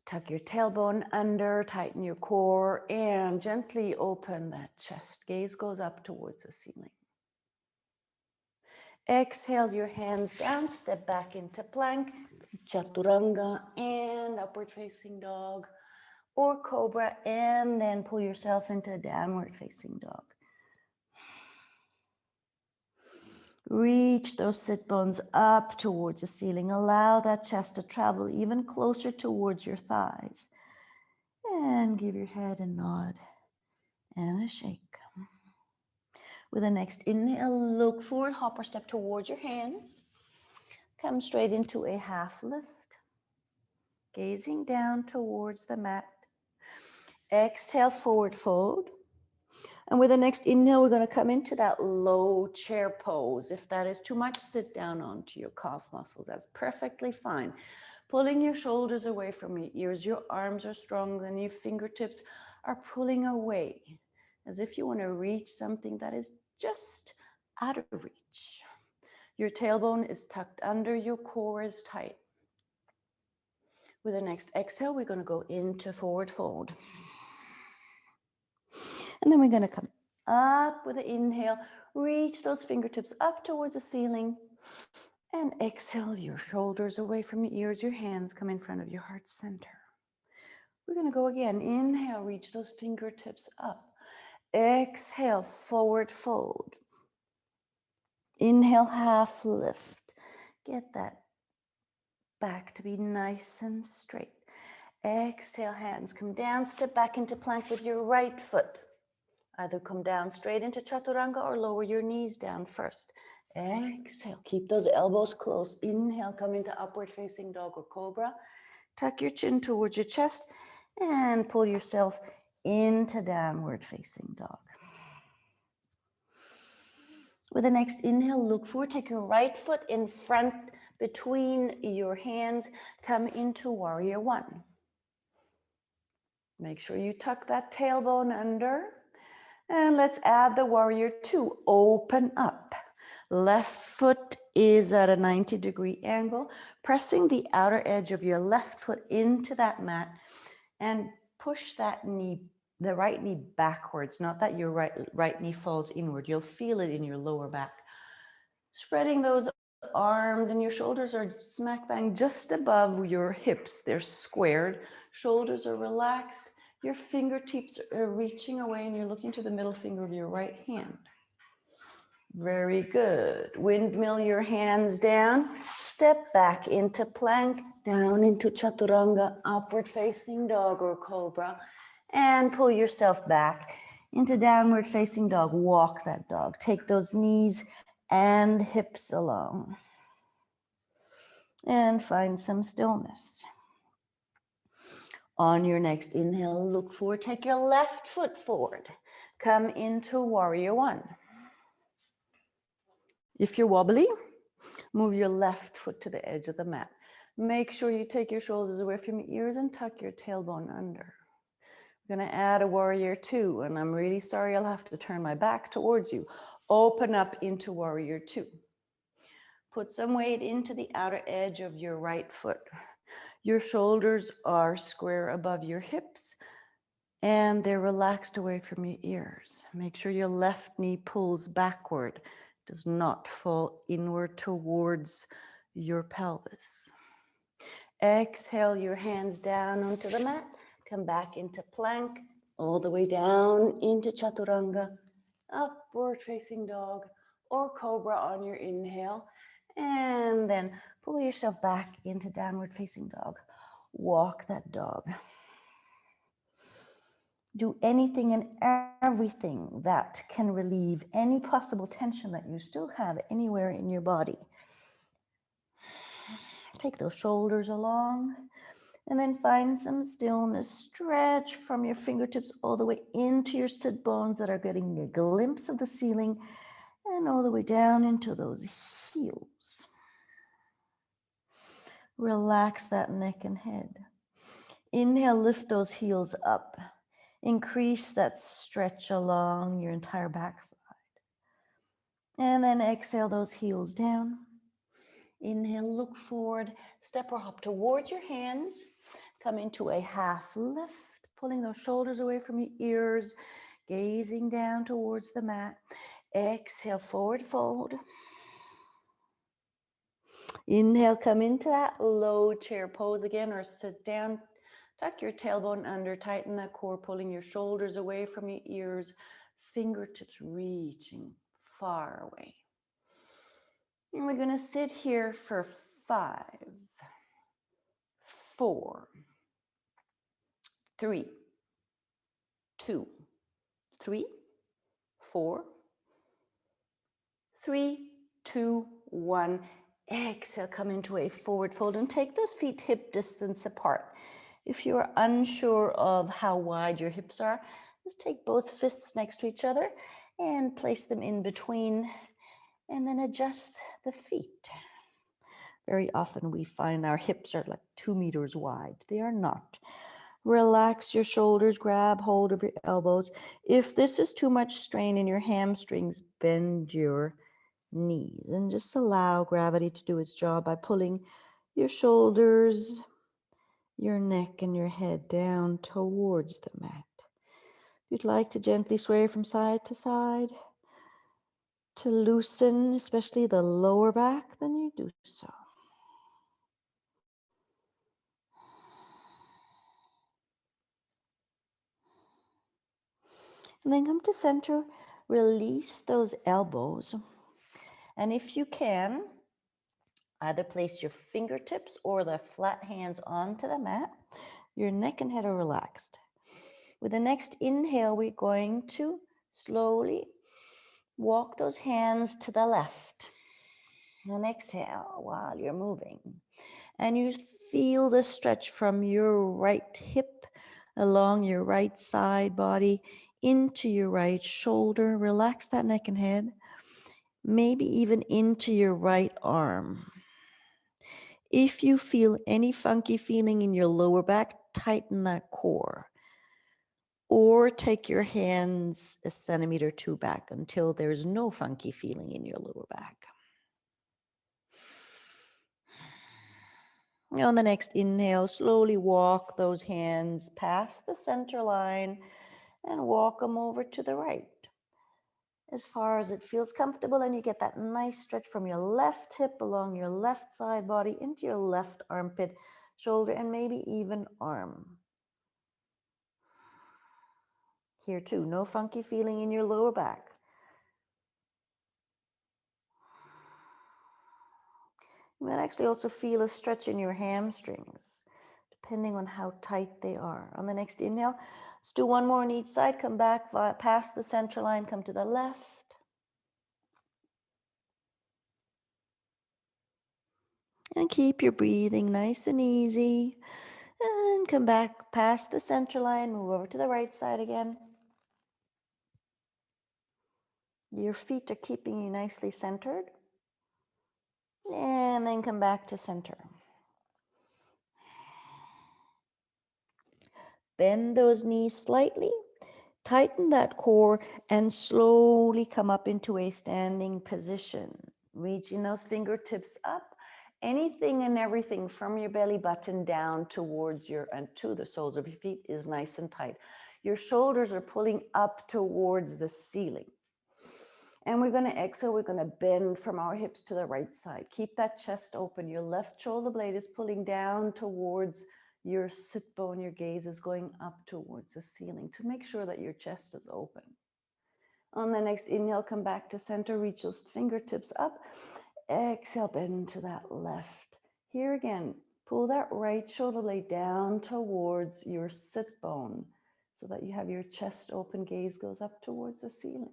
Tuck your tailbone under, tighten your core, and gently open that chest. Gaze goes up towards the ceiling. Exhale your hands down, step back into plank, chaturanga, and upward facing dog or cobra, and then pull yourself into downward facing dog. Reach those sit bones up towards the ceiling. Allow that chest to travel even closer towards your thighs. And give your head a nod and a shake. With the next inhale, look forward, hop or step towards your hands. Come straight into a half lift. Gazing down towards the mat. Exhale, forward fold. And with the next inhale, we're going to come into that low chair pose. If that is too much, sit down onto your calf muscles. That's perfectly fine. Pulling your shoulders away from your ears. Your arms are strong and your fingertips are pulling away, as if you want to reach something that is just out of reach. Your tailbone is tucked under, your core is tight. With the next exhale, we're going to go into forward fold. And then we're going to come up with an inhale, reach those fingertips up towards the ceiling, and exhale your shoulders away from your ears, your hands come in front of your heart center. We're going to go again. Inhale, reach those fingertips up. Exhale, forward fold. Inhale, half lift. Get that back to be nice and straight. Exhale, hands come down, step back into plank with your right foot. Either come down straight into chaturanga or lower your knees down first. Exhale, keep those elbows close. Inhale, come into upward facing dog or cobra. Tuck your chin towards your chest and pull yourself into downward facing dog. With the next inhale, look forward, take your right foot in front between your hands, come into warrior one. Make sure you tuck that tailbone under. And let's add the warrior two. Open up. Left foot is at a 90-degree angle, pressing the outer edge of your left foot into that mat and push that knee, the right knee backwards, not that your right knee falls inward. You'll feel it in your lower back. Spreading those arms, and your shoulders are smack bang just above your hips. They're squared. Shoulders are relaxed. Your fingertips are reaching away and you're looking to the middle finger of your right hand. Very good. Windmill your hands down. Step back into plank, down into chaturanga, upward facing dog or cobra, and pull yourself back into downward facing dog. Walk that dog. Take those knees and hips along. And find some stillness. On your next inhale, look forward, take your left foot forward. Come into warrior one. If you're wobbly, move your left foot to the edge of the mat. Make sure you take your shoulders away from your ears and tuck your tailbone under. I'm going to add a warrior two, and I'm really sorry I'll have to turn my back towards you. Open up into warrior two. Put some weight into the outer edge of your right foot. Your shoulders are square above your hips and they're relaxed away from your ears. Make sure your left knee pulls backward, does not fall inward towards your pelvis. Exhale your hands down onto the mat. Come back into plank, all the way down into chaturanga, upward facing dog or cobra on your inhale. And then pull yourself back into downward facing dog. Walk that dog. Do anything and everything that can relieve any possible tension that you still have anywhere in your body. Take those shoulders along and then find some stillness. Stretch from your fingertips all the way into your sit bones that are getting a glimpse of the ceiling and all the way down into those heels. Relax that neck and head. Inhale, lift those heels up. Increase that stretch along your entire backside. And then exhale those heels down. Inhale, look forward, step or hop towards your hands. Come into a half lift, pulling those shoulders away from your ears, gazing down towards the mat. Exhale, forward fold. Inhale, come into that low chair pose again, or sit down. Tuck your tailbone under, tighten that core, pulling your shoulders away from your ears, fingertips reaching far away. And we're going to sit here for 5, 4, 3, 2, 3, 4, 3, 2, 1. Exhale, come into a forward fold and take those feet hip distance apart. If you're unsure of how wide your hips are, just take both fists next to each other and place them in between and then adjust the feet. Very often we find our hips are like 2 meters wide. They are not. Relax your shoulders, grab hold of your elbows. If this is too much strain in your hamstrings, bend your knees and just allow gravity to do its job by pulling your shoulders, your neck and your head down towards the mat. If you'd like to gently sway from side to side to loosen, especially the lower back, then you do so. And then come to center, release those elbows. And if you can, either place your fingertips or the flat hands onto the mat. Your neck and head are relaxed. With the next inhale, we're going to slowly walk those hands to the left. And exhale while you're moving. And you feel the stretch from your right hip along your right side body into your right shoulder. Relax that neck and head. Maybe even into your right arm. If you feel any funky feeling in your lower back, tighten that core. Or take your hands a centimeter or 2 back until there's no funky feeling in your lower back. On the next inhale, slowly walk those hands past the center line and walk them over to the right. As far as it feels comfortable, and you get that nice stretch from your left hip along your left side body into your left armpit, shoulder, and maybe even arm. Here too, no funky feeling in your lower back. You might actually also feel a stretch in your hamstrings, depending on how tight they are. On the next inhale, let's do one more on each side. Come back past the center line, come to the left. And keep your breathing nice and easy. And come back past the center line, move over to the right side again. Your feet are keeping you nicely centered. And then come back to center. Bend those knees slightly, tighten that core, and slowly come up into a standing position. Reaching those fingertips up, anything and everything from your belly button down towards and to the soles of your feet is nice and tight. Your shoulders are pulling up towards the ceiling. And we're going to exhale, we're going to bend from our hips to the right side. Keep that chest open. Your left shoulder blade is pulling down towards your sit bone. Your gaze is going up towards the ceiling to make sure that your chest is open. On the next inhale, come back to center, reach those fingertips up. Exhale, bend to that left. Here again, pull that right shoulder blade down towards your sit bone so that you have your chest open, gaze goes up towards the ceiling.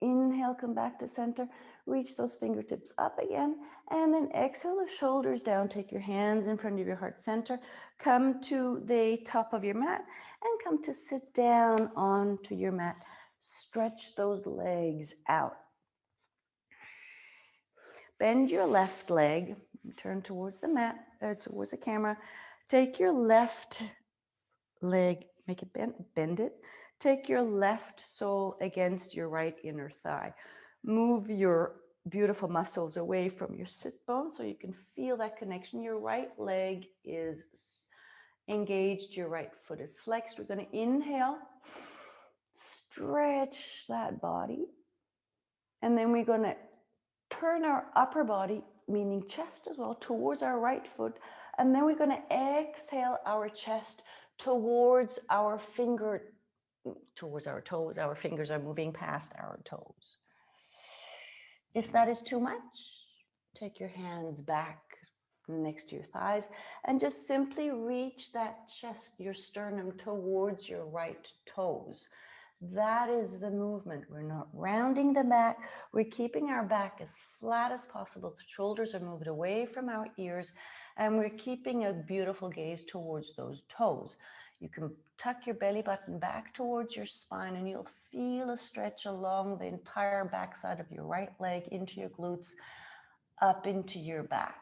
Inhale, come back to center, reach those fingertips up again, and then exhale the shoulders down. Take your hands in front of your heart center, come to the top of your mat, and come to sit down onto your mat. Stretch those legs out. Bend your left leg, turn towards the mat, towards the camera. Take your left leg, make it bend it. Take your left sole against your right inner thigh. Move your beautiful muscles away from your sit bone so you can feel that connection. Your right leg is engaged, your right foot is flexed. We're going to inhale, stretch that body, and then we're going to turn our upper body, meaning chest as well, towards our right foot, and then we're going to exhale our chest towards our towards our toes. Our fingers are moving past our toes. If that is too much, take your hands back next to your thighs and just simply reach that chest, your sternum, towards your right toes. That is the movement. We're not rounding the back. We're keeping our back as flat as possible. The shoulders are moved away from our ears, and we're keeping a beautiful gaze towards those toes. You can tuck your belly button back towards your spine, and you'll feel a stretch along the entire backside of your right leg, into your glutes, up into your back.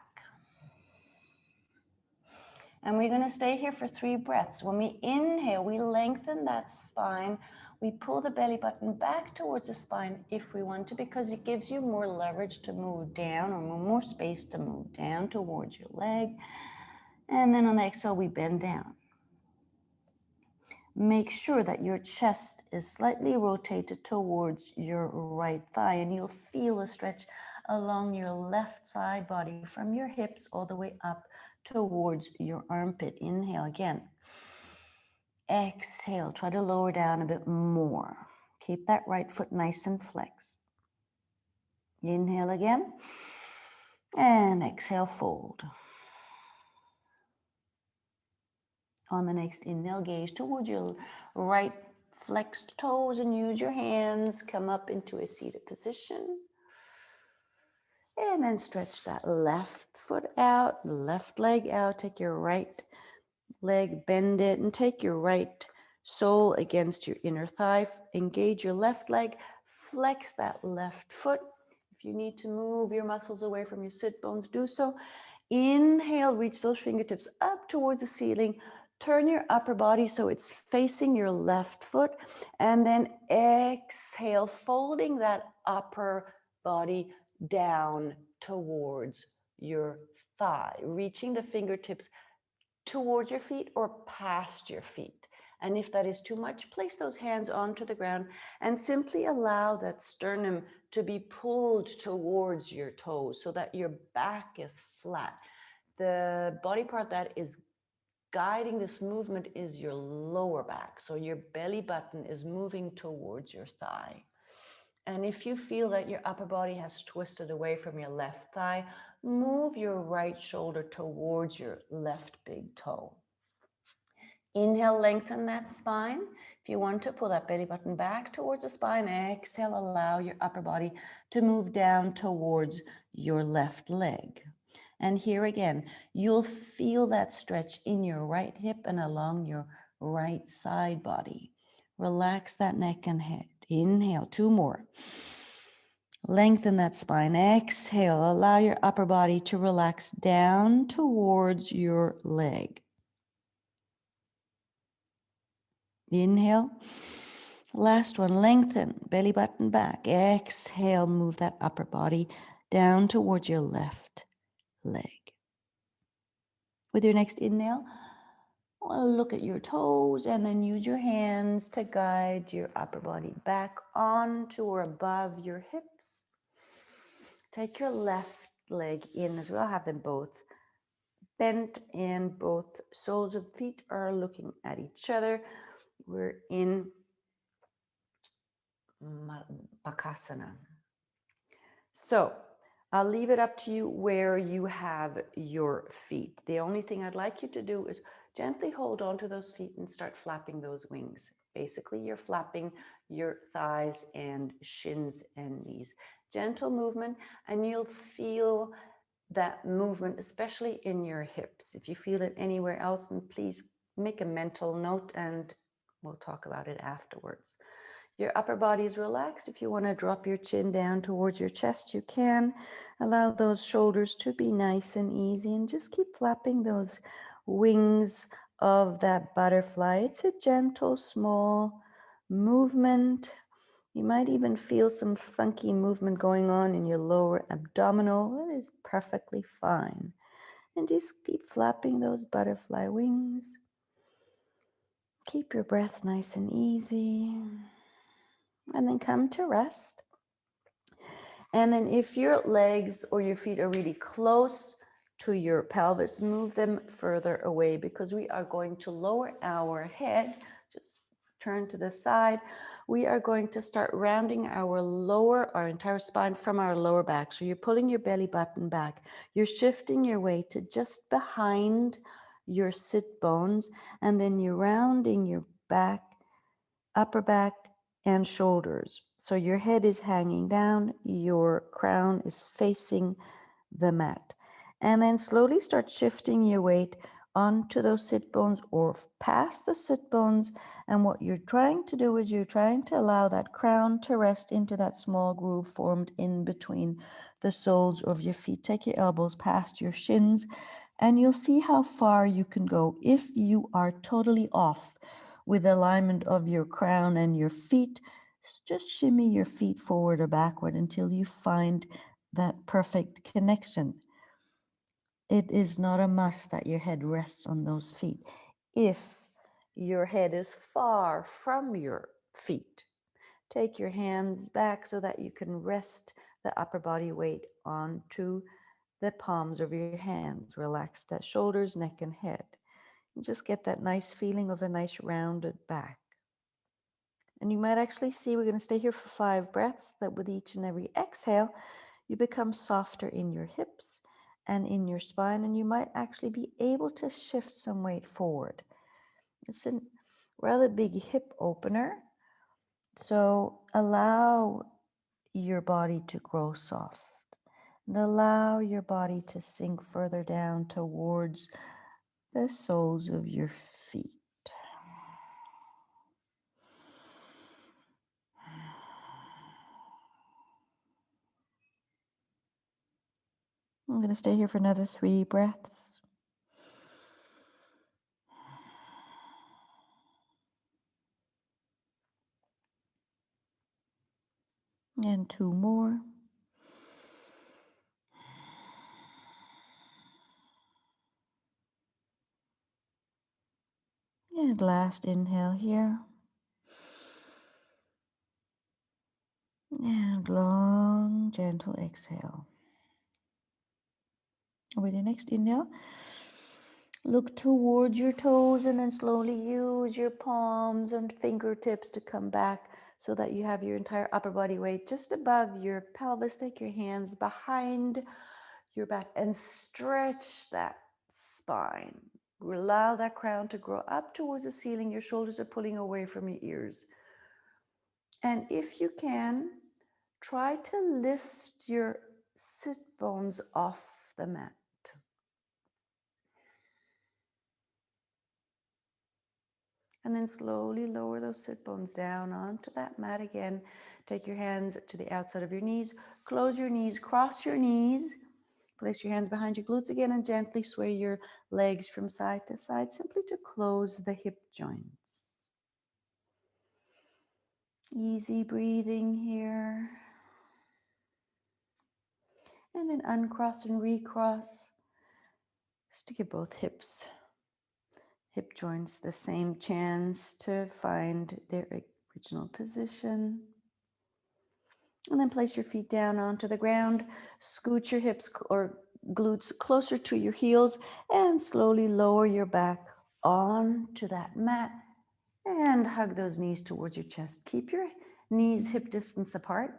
And we're going to stay here for 3 breaths. When we inhale, we lengthen that spine. We pull the belly button back towards the spine if we want to, because it gives you more leverage to move down, or more space to move down towards your leg. And then on the exhale, we bend down. Make sure that your chest is slightly rotated towards your right thigh, and you'll feel a stretch along your left side body from your hips all the way up towards your armpit. Inhale again. Exhale, try to lower down a bit more. Keep that right foot nice and flexed. Inhale again, and exhale, fold. On the next inhale, gaze towards your right flexed toes and use your hands. Come up into a seated position. And then stretch that left foot out, left leg out. Take your right leg, bend it, and take your right sole against your inner thigh. Engage your left leg, flex that left foot. If you need to move your muscles away from your sit bones, do so. Inhale, reach those fingertips up towards the ceiling. Turn your upper body so it's facing your left foot, and then exhale, folding that upper body down towards your thigh, reaching the fingertips towards your feet or past your feet. And if that is too much, place those hands onto the ground and simply allow that sternum to be pulled towards your toes so that your back is flat. The body part that is guiding this movement is your lower back. So your belly button is moving towards your thigh. And if you feel that your upper body has twisted away from your left thigh, move your right shoulder towards your left big toe. Inhale, lengthen that spine. If you want to, pull that belly button back towards the spine. Exhale, allow your upper body to move down towards your left leg. And here again, you'll feel that stretch in your right hip and along your right side body. Relax that neck and head. Inhale, 2 more. Lengthen that spine. Exhale, allow your upper body to relax down towards your leg. Inhale. Last one, lengthen, belly button back. Exhale, move that upper body down towards your left leg. With your next inhale, look at your toes and then use your hands to guide your upper body back onto or above your hips. Take your left leg in as well. Have them both bent and both soles of feet are looking at each other. We're in Bakasana. So I'll leave it up to you where you have your feet. The only thing I'd like you to do is gently hold on to those feet and start flapping those wings. Basically, you're flapping your thighs and shins and knees. Gentle movement, and you'll feel that movement, especially in your hips. If you feel it anywhere else, please make a mental note and we'll talk about it afterwards. Your upper body is relaxed. If you want to drop your chin down towards your chest, you can. Allow those shoulders to be nice and easy and just keep flapping those wings of that butterfly. It's a gentle, small movement. You might even feel some funky movement going on in your lower abdominal. That is perfectly fine. And just keep flapping those butterfly wings. Keep your breath nice and easy. And then come to rest. And then if your legs or your feet are really close to your pelvis, move them further away because we are going to lower our head. Just turn to the side. We are going to start rounding our entire spine from our lower back. So you're pulling your belly button back. You're shifting your weight to just behind your sit bones, and then you're rounding your back, upper back, and shoulders. So your head is hanging down, your crown is facing the mat. And then slowly start shifting your weight onto those sit bones or past the sit bones. And what you're trying to do is you're trying to allow that crown to rest into that small groove formed in between the soles of your feet. Take your elbows past your shins and you'll see how far you can go. If you are totally off with alignment of your crown and your feet, just shimmy your feet forward or backward until you find that perfect connection. It is not a must that your head rests on those feet. If your head is far from your feet, take your hands back so that you can rest the upper body weight onto the palms of your hands. Relax the shoulders, neck, and head. And just get that nice feeling of a nice rounded back. And you might actually see, we're going to stay here for 5 breaths, that with each and every exhale, you become softer in your hips and in your spine, and you might actually be able to shift some weight forward. It's a rather big hip opener, so allow your body to grow soft and allow your body to sink further down towards the soles of your feet. I'm going to stay here for another 3 breaths. And 2 more. And last inhale here. And long, gentle exhale. With your next inhale, look towards your toes and then slowly use your palms and fingertips to come back so that you have your entire upper body weight just above your pelvis. Take your hands behind your back and stretch that spine. Allow that crown to grow up towards the ceiling. Your shoulders are pulling away from your ears. And if you can, try to lift your sit bones off the mat. And then slowly lower those sit bones down onto that mat again. Take your hands to the outside of your knees. Close your knees, cross your knees. Place your hands behind your glutes again and gently sway your legs from side to side, simply to close the hip joints. Easy breathing here. And then uncross and recross. Just to give both hip joints the same chance to find their original position. And then place your feet down onto the ground. Scoot your hips or glutes closer to your heels and slowly lower your back onto that mat and hug those knees towards your chest. Keep your knees hip distance apart.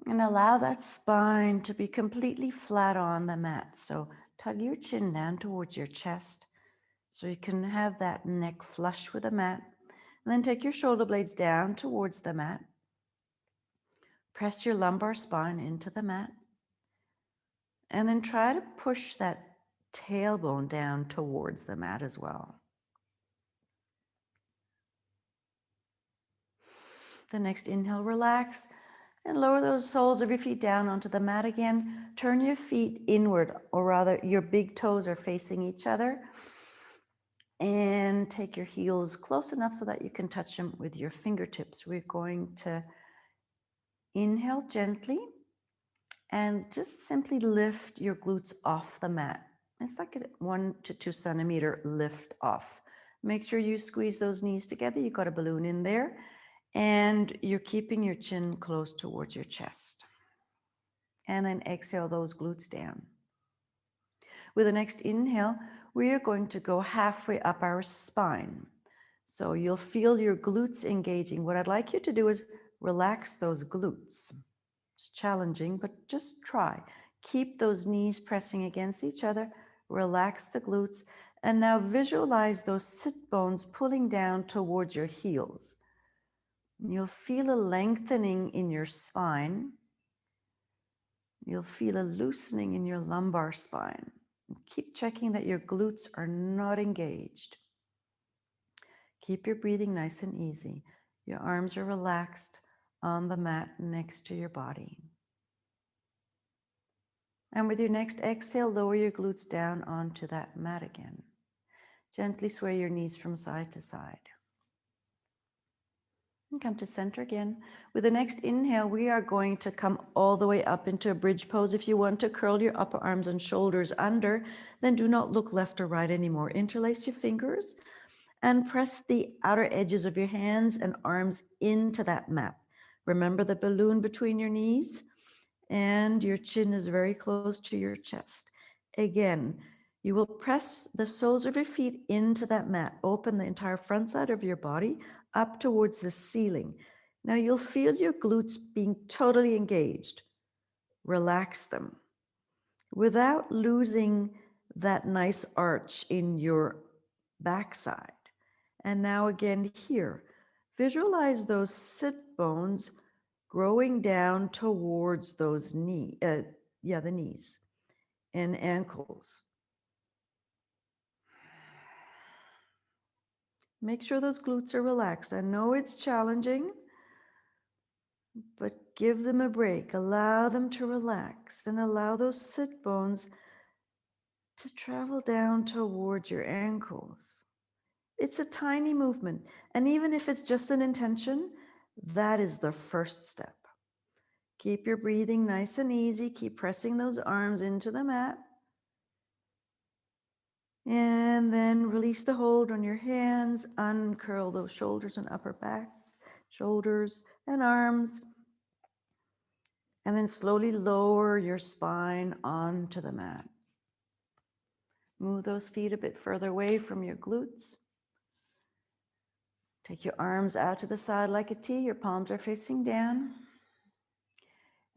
And allow that spine to be completely flat on the mat. So tug your chin down towards your chest so you can have that neck flush with the mat. And then take your shoulder blades down towards the mat. Press your lumbar spine into the mat. And then try to push that tailbone down towards the mat as well. The next inhale, relax. And lower those soles of your feet down onto the mat again. Turn your feet inward, or rather your big toes are facing each other. And take your heels close enough so that you can touch them with your fingertips. We're going to inhale gently and just simply lift your glutes off the mat. It's like a 1 to 2 centimeter lift off. Make sure you squeeze those knees together. You've got a balloon in there. And you're keeping your chin close towards your chest. And then exhale those glutes down. With the next inhale, we are going to go halfway up our spine. So you'll feel your glutes engaging. What I'd like you to do is relax those glutes. It's challenging, but just try. Keep those knees pressing against each other. Relax the glutes. And now visualize those sit bones pulling down towards your heels. You'll feel a lengthening in your spine. You'll feel a loosening in your lumbar spine. Keep checking that your glutes are not engaged. Keep your breathing nice and easy. Your arms are relaxed on the mat next to your body. And with your next exhale, lower your glutes down onto that mat again. Gently sway your knees from side to side. And come to center again. With the next inhale, we are going to come all the way up into a bridge pose. If you want to curl your upper arms and shoulders under, then do not look left or right anymore. Interlace your fingers and press the outer edges of your hands and arms into that mat. Remember the balloon between your knees, and your chin is very close to your chest. Again, you will press the soles of your feet into that mat. Open the entire front side of your body up towards the ceiling. Now you'll feel your glutes being totally engaged. Relax them without losing that nice arch in your backside. And now again here, visualize those sit bones growing down towards those the knees and ankles. Make sure those glutes are relaxed. I know it's challenging, but give them a break. Allow them to relax and allow those sit bones to travel down towards your ankles. It's a tiny movement. And even if it's just an intention, that is the first step. Keep your breathing nice and easy. Keep pressing those arms into the mat. And then release the hold on your hands. Uncurl those shoulders and upper back, shoulders and arms. And then slowly lower your spine onto the mat. Move those feet a bit further away from your glutes. Take your arms out to the side like a T. Your palms are facing down.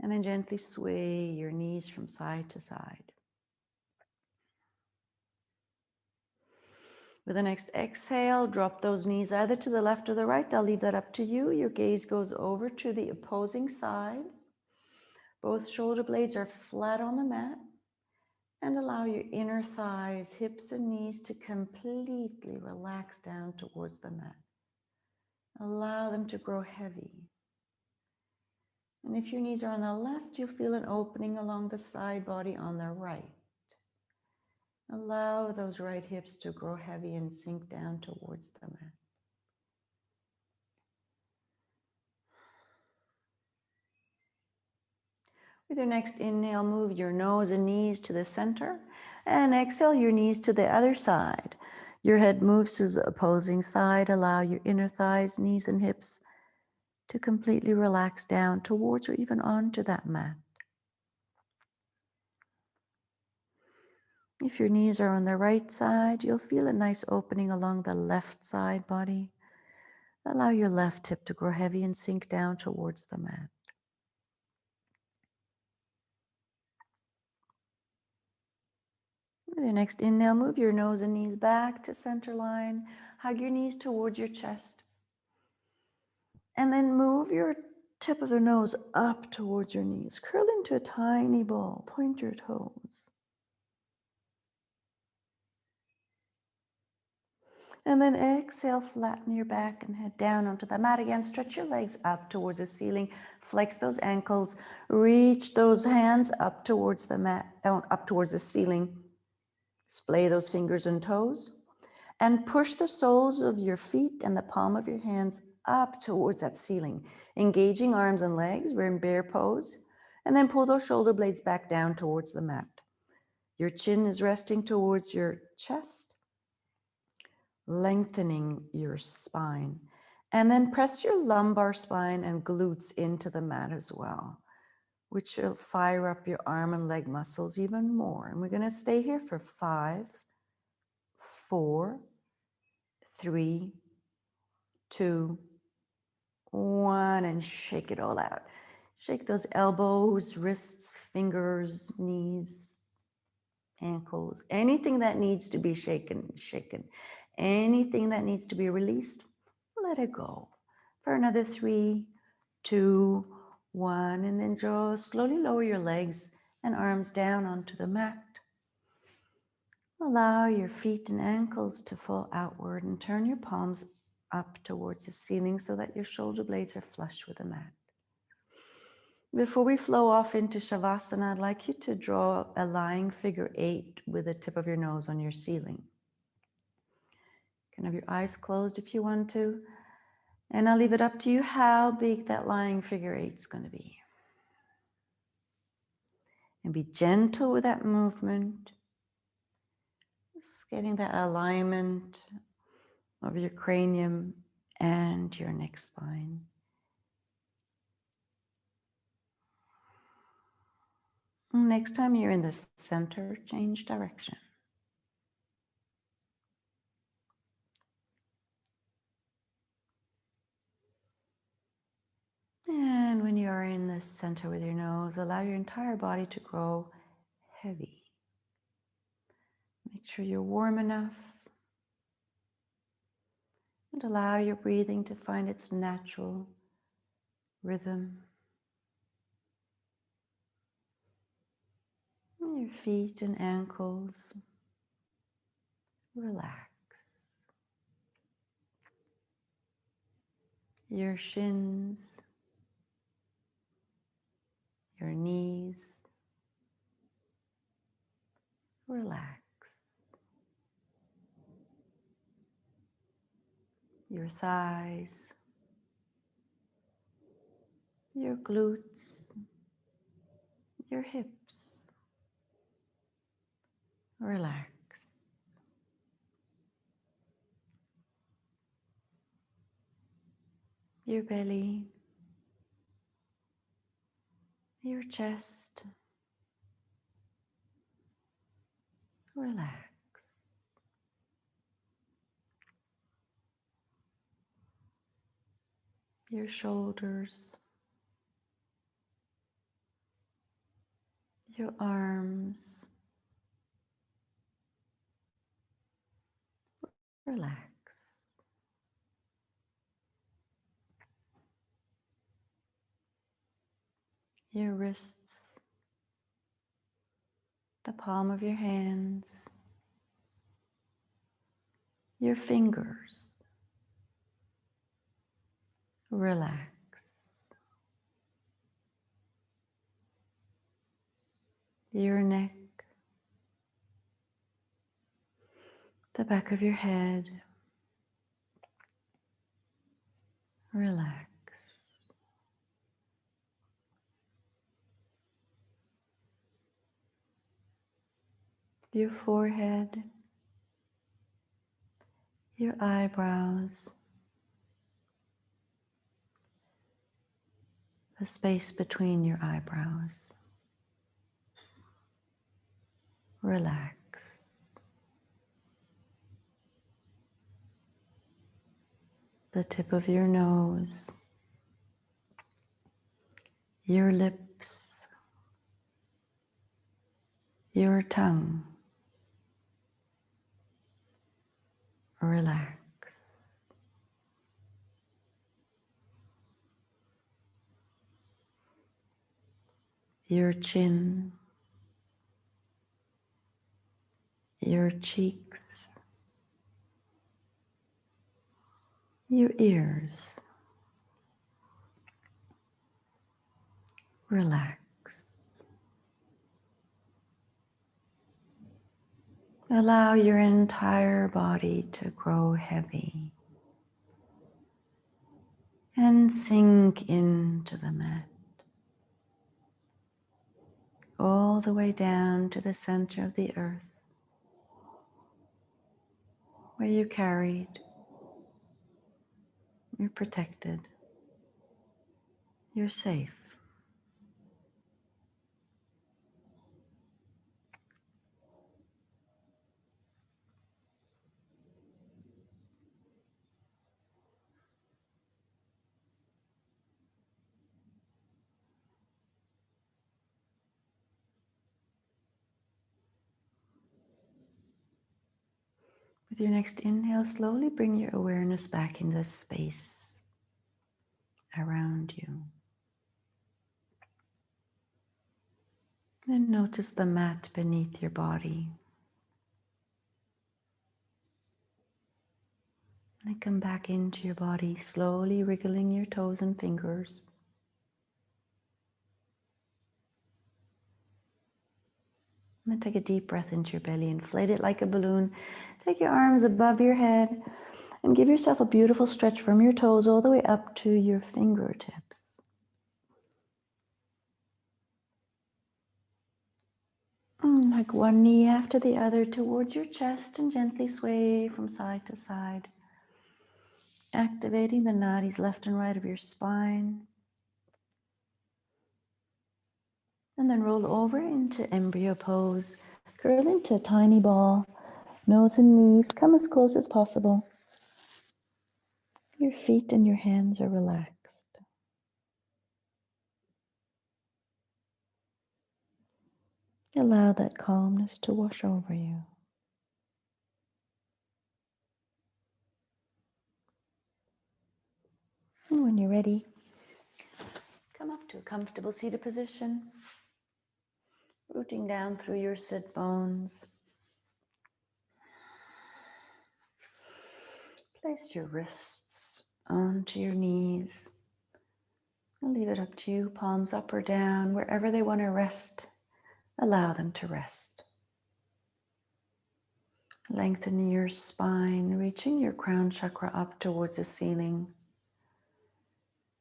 And then gently sway your knees from side to side. With the next exhale, drop those knees either to the left or the right. I'll leave that up to you. Your gaze goes over to the opposing side. Both shoulder blades are flat on the mat. And allow your inner thighs, hips, and knees to completely relax down towards the mat. Allow them to grow heavy. And if your knees are on the left, you'll feel an opening along the side body on the right. Allow those right hips to grow heavy and sink down towards the mat. With your next inhale, move your nose and knees to the center, and exhale your knees to the other side. Your head moves to the opposing side. Allow your inner thighs, knees, and hips to completely relax down towards or even onto that mat. If your knees are on the right side, you'll feel a nice opening along the left side body. Allow your left hip to grow heavy and sink down towards the mat. With your next inhale, move your nose and knees back to center line. Hug your knees towards your chest. And then move your tip of the nose up towards your knees. Curl into a tiny ball. Point your toes. And then exhale, flatten your back and head down onto the mat again. Stretch your legs up towards the ceiling. Flex those ankles. Reach those hands up towards the mat, up towards the ceiling. Splay those fingers and toes. And push the soles of your feet and the palm of your hands up towards that ceiling. Engaging arms and legs. We're in bear pose. And then pull those shoulder blades back down towards the mat. Your chin is resting towards your chest, lengthening your spine. And then press your lumbar spine and glutes into the mat as well, which will fire up your arm and leg muscles even more. And we're going to stay here for 5, 4, 3, 2, 1, and shake it all out. Shake those elbows, wrists, fingers, knees, ankles, anything that needs to be shaken. Anything that needs to be released, let it go. For another 3, 2, 1, and then just slowly lower your legs and arms down onto the mat. Allow your feet and ankles to fall outward and turn your palms up towards the ceiling so that your shoulder blades are flush with the mat. Before we flow off into Shavasana, I'd like you to draw a lying figure 8 with the tip of your nose on your ceiling. You can have your eyes closed if you want to, and I'll leave it up to you how big that lying figure 8 is going to be. And be gentle with that movement, just getting that alignment of your cranium and your neck spine. Next time you're in the center, change direction. And when you are in the center with your nose, allow your entire body to grow heavy. Make sure you're warm enough. And allow your breathing to find its natural rhythm. Your feet and ankles relax. Your shins, your knees, relax. Your thighs, your glutes, your hips, relax. Your belly, your chest, relax. Your shoulders, your arms, relax. Your wrists, the palm of your hands, your fingers. Relax. Your neck, the back of your head. Relax. Your forehead, your eyebrows, the space between your eyebrows. Relax. The tip of your nose, your lips, your tongue. Relax. Your chin, your cheeks, your ears. Relax. Allow your entire body to grow heavy and sink into the mat, all the way down to the center of the earth, where you're carried, you're protected, you're safe. With your next inhale, slowly bring your awareness back into the space around you. And notice the mat beneath your body. And come back into your body, slowly wriggling your toes and fingers. And then take a deep breath into your belly, inflate it like a balloon. Take your arms above your head and give yourself a beautiful stretch from your toes all the way up to your fingertips. Like one knee after the other towards your chest and gently sway from side to side, activating the nadis left and right of your spine. And then roll over into embryo pose. Curl into a tiny ball. Nose and knees come as close as possible. Your feet and your hands are relaxed. Allow that calmness to wash over you. And when you're ready, come up to a comfortable seated position, rooting down through your sit bones. Place your wrists onto your knees. I'll leave it up to you, palms up or down, wherever they want to rest, allow them to rest. Lengthen your spine, reaching your crown chakra up towards the ceiling.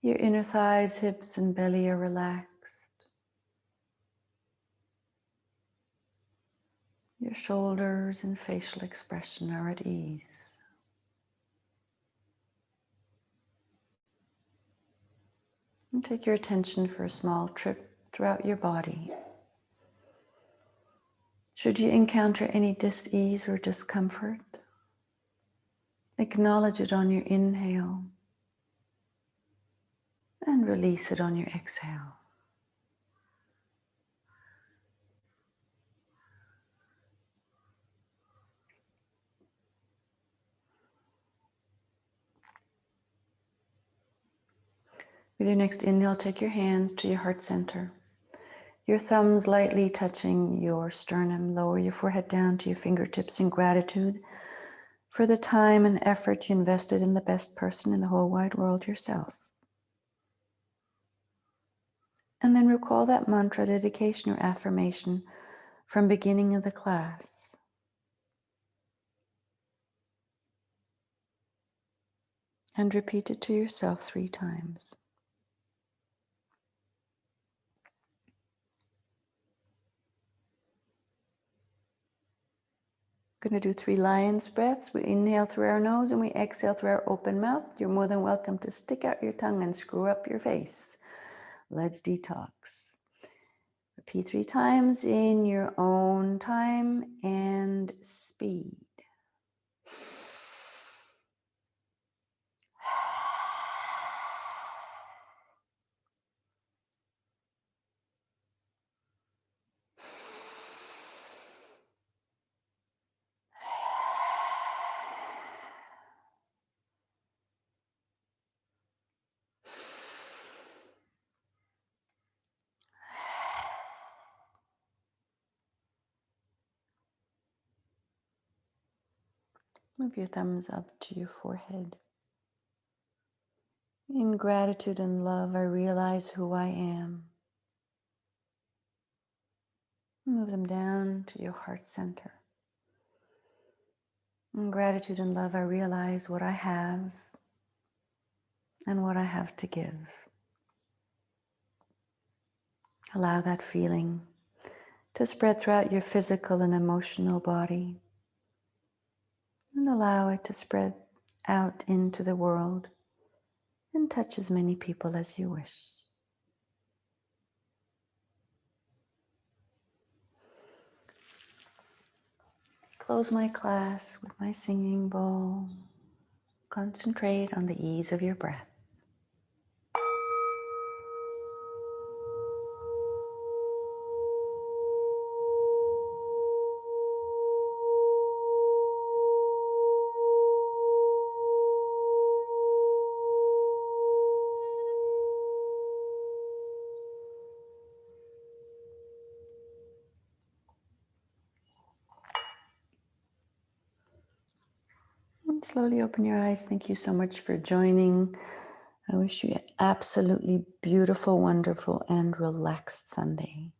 Your inner thighs, hips, and belly are relaxed. Your shoulders and facial expression are at ease. And take your attention for a small trip throughout your body. Should you encounter any dis-ease or discomfort, acknowledge it on your inhale and release it on your exhale. With your next inhale, take your hands to your heart center. Your thumbs lightly touching your sternum. Lower your forehead down to your fingertips in gratitude for the time and effort you invested in the best person in the whole wide world, yourself. And then recall that mantra, dedication, or affirmation from beginning of the class. And repeat it to yourself 3 times. Going to do 3 lion's breaths. We inhale through our nose and we exhale through our open mouth. You're more than welcome to stick out your tongue and screw up your face. Let's detox. Repeat 3 times in your own time and speed. Move your thumbs up to your forehead. In gratitude and love, I realize who I am. Move them down to your heart center. In gratitude and love, I realize what I have and what I have to give. Allow that feeling to spread throughout your physical and emotional body. And allow it to spread out into the world and touch as many people as you wish. Close my class with my singing bowl. Concentrate on the ease of your breath. And slowly open your eyes. Thank you so much for joining. I wish you an absolutely beautiful, wonderful, and relaxed Sunday.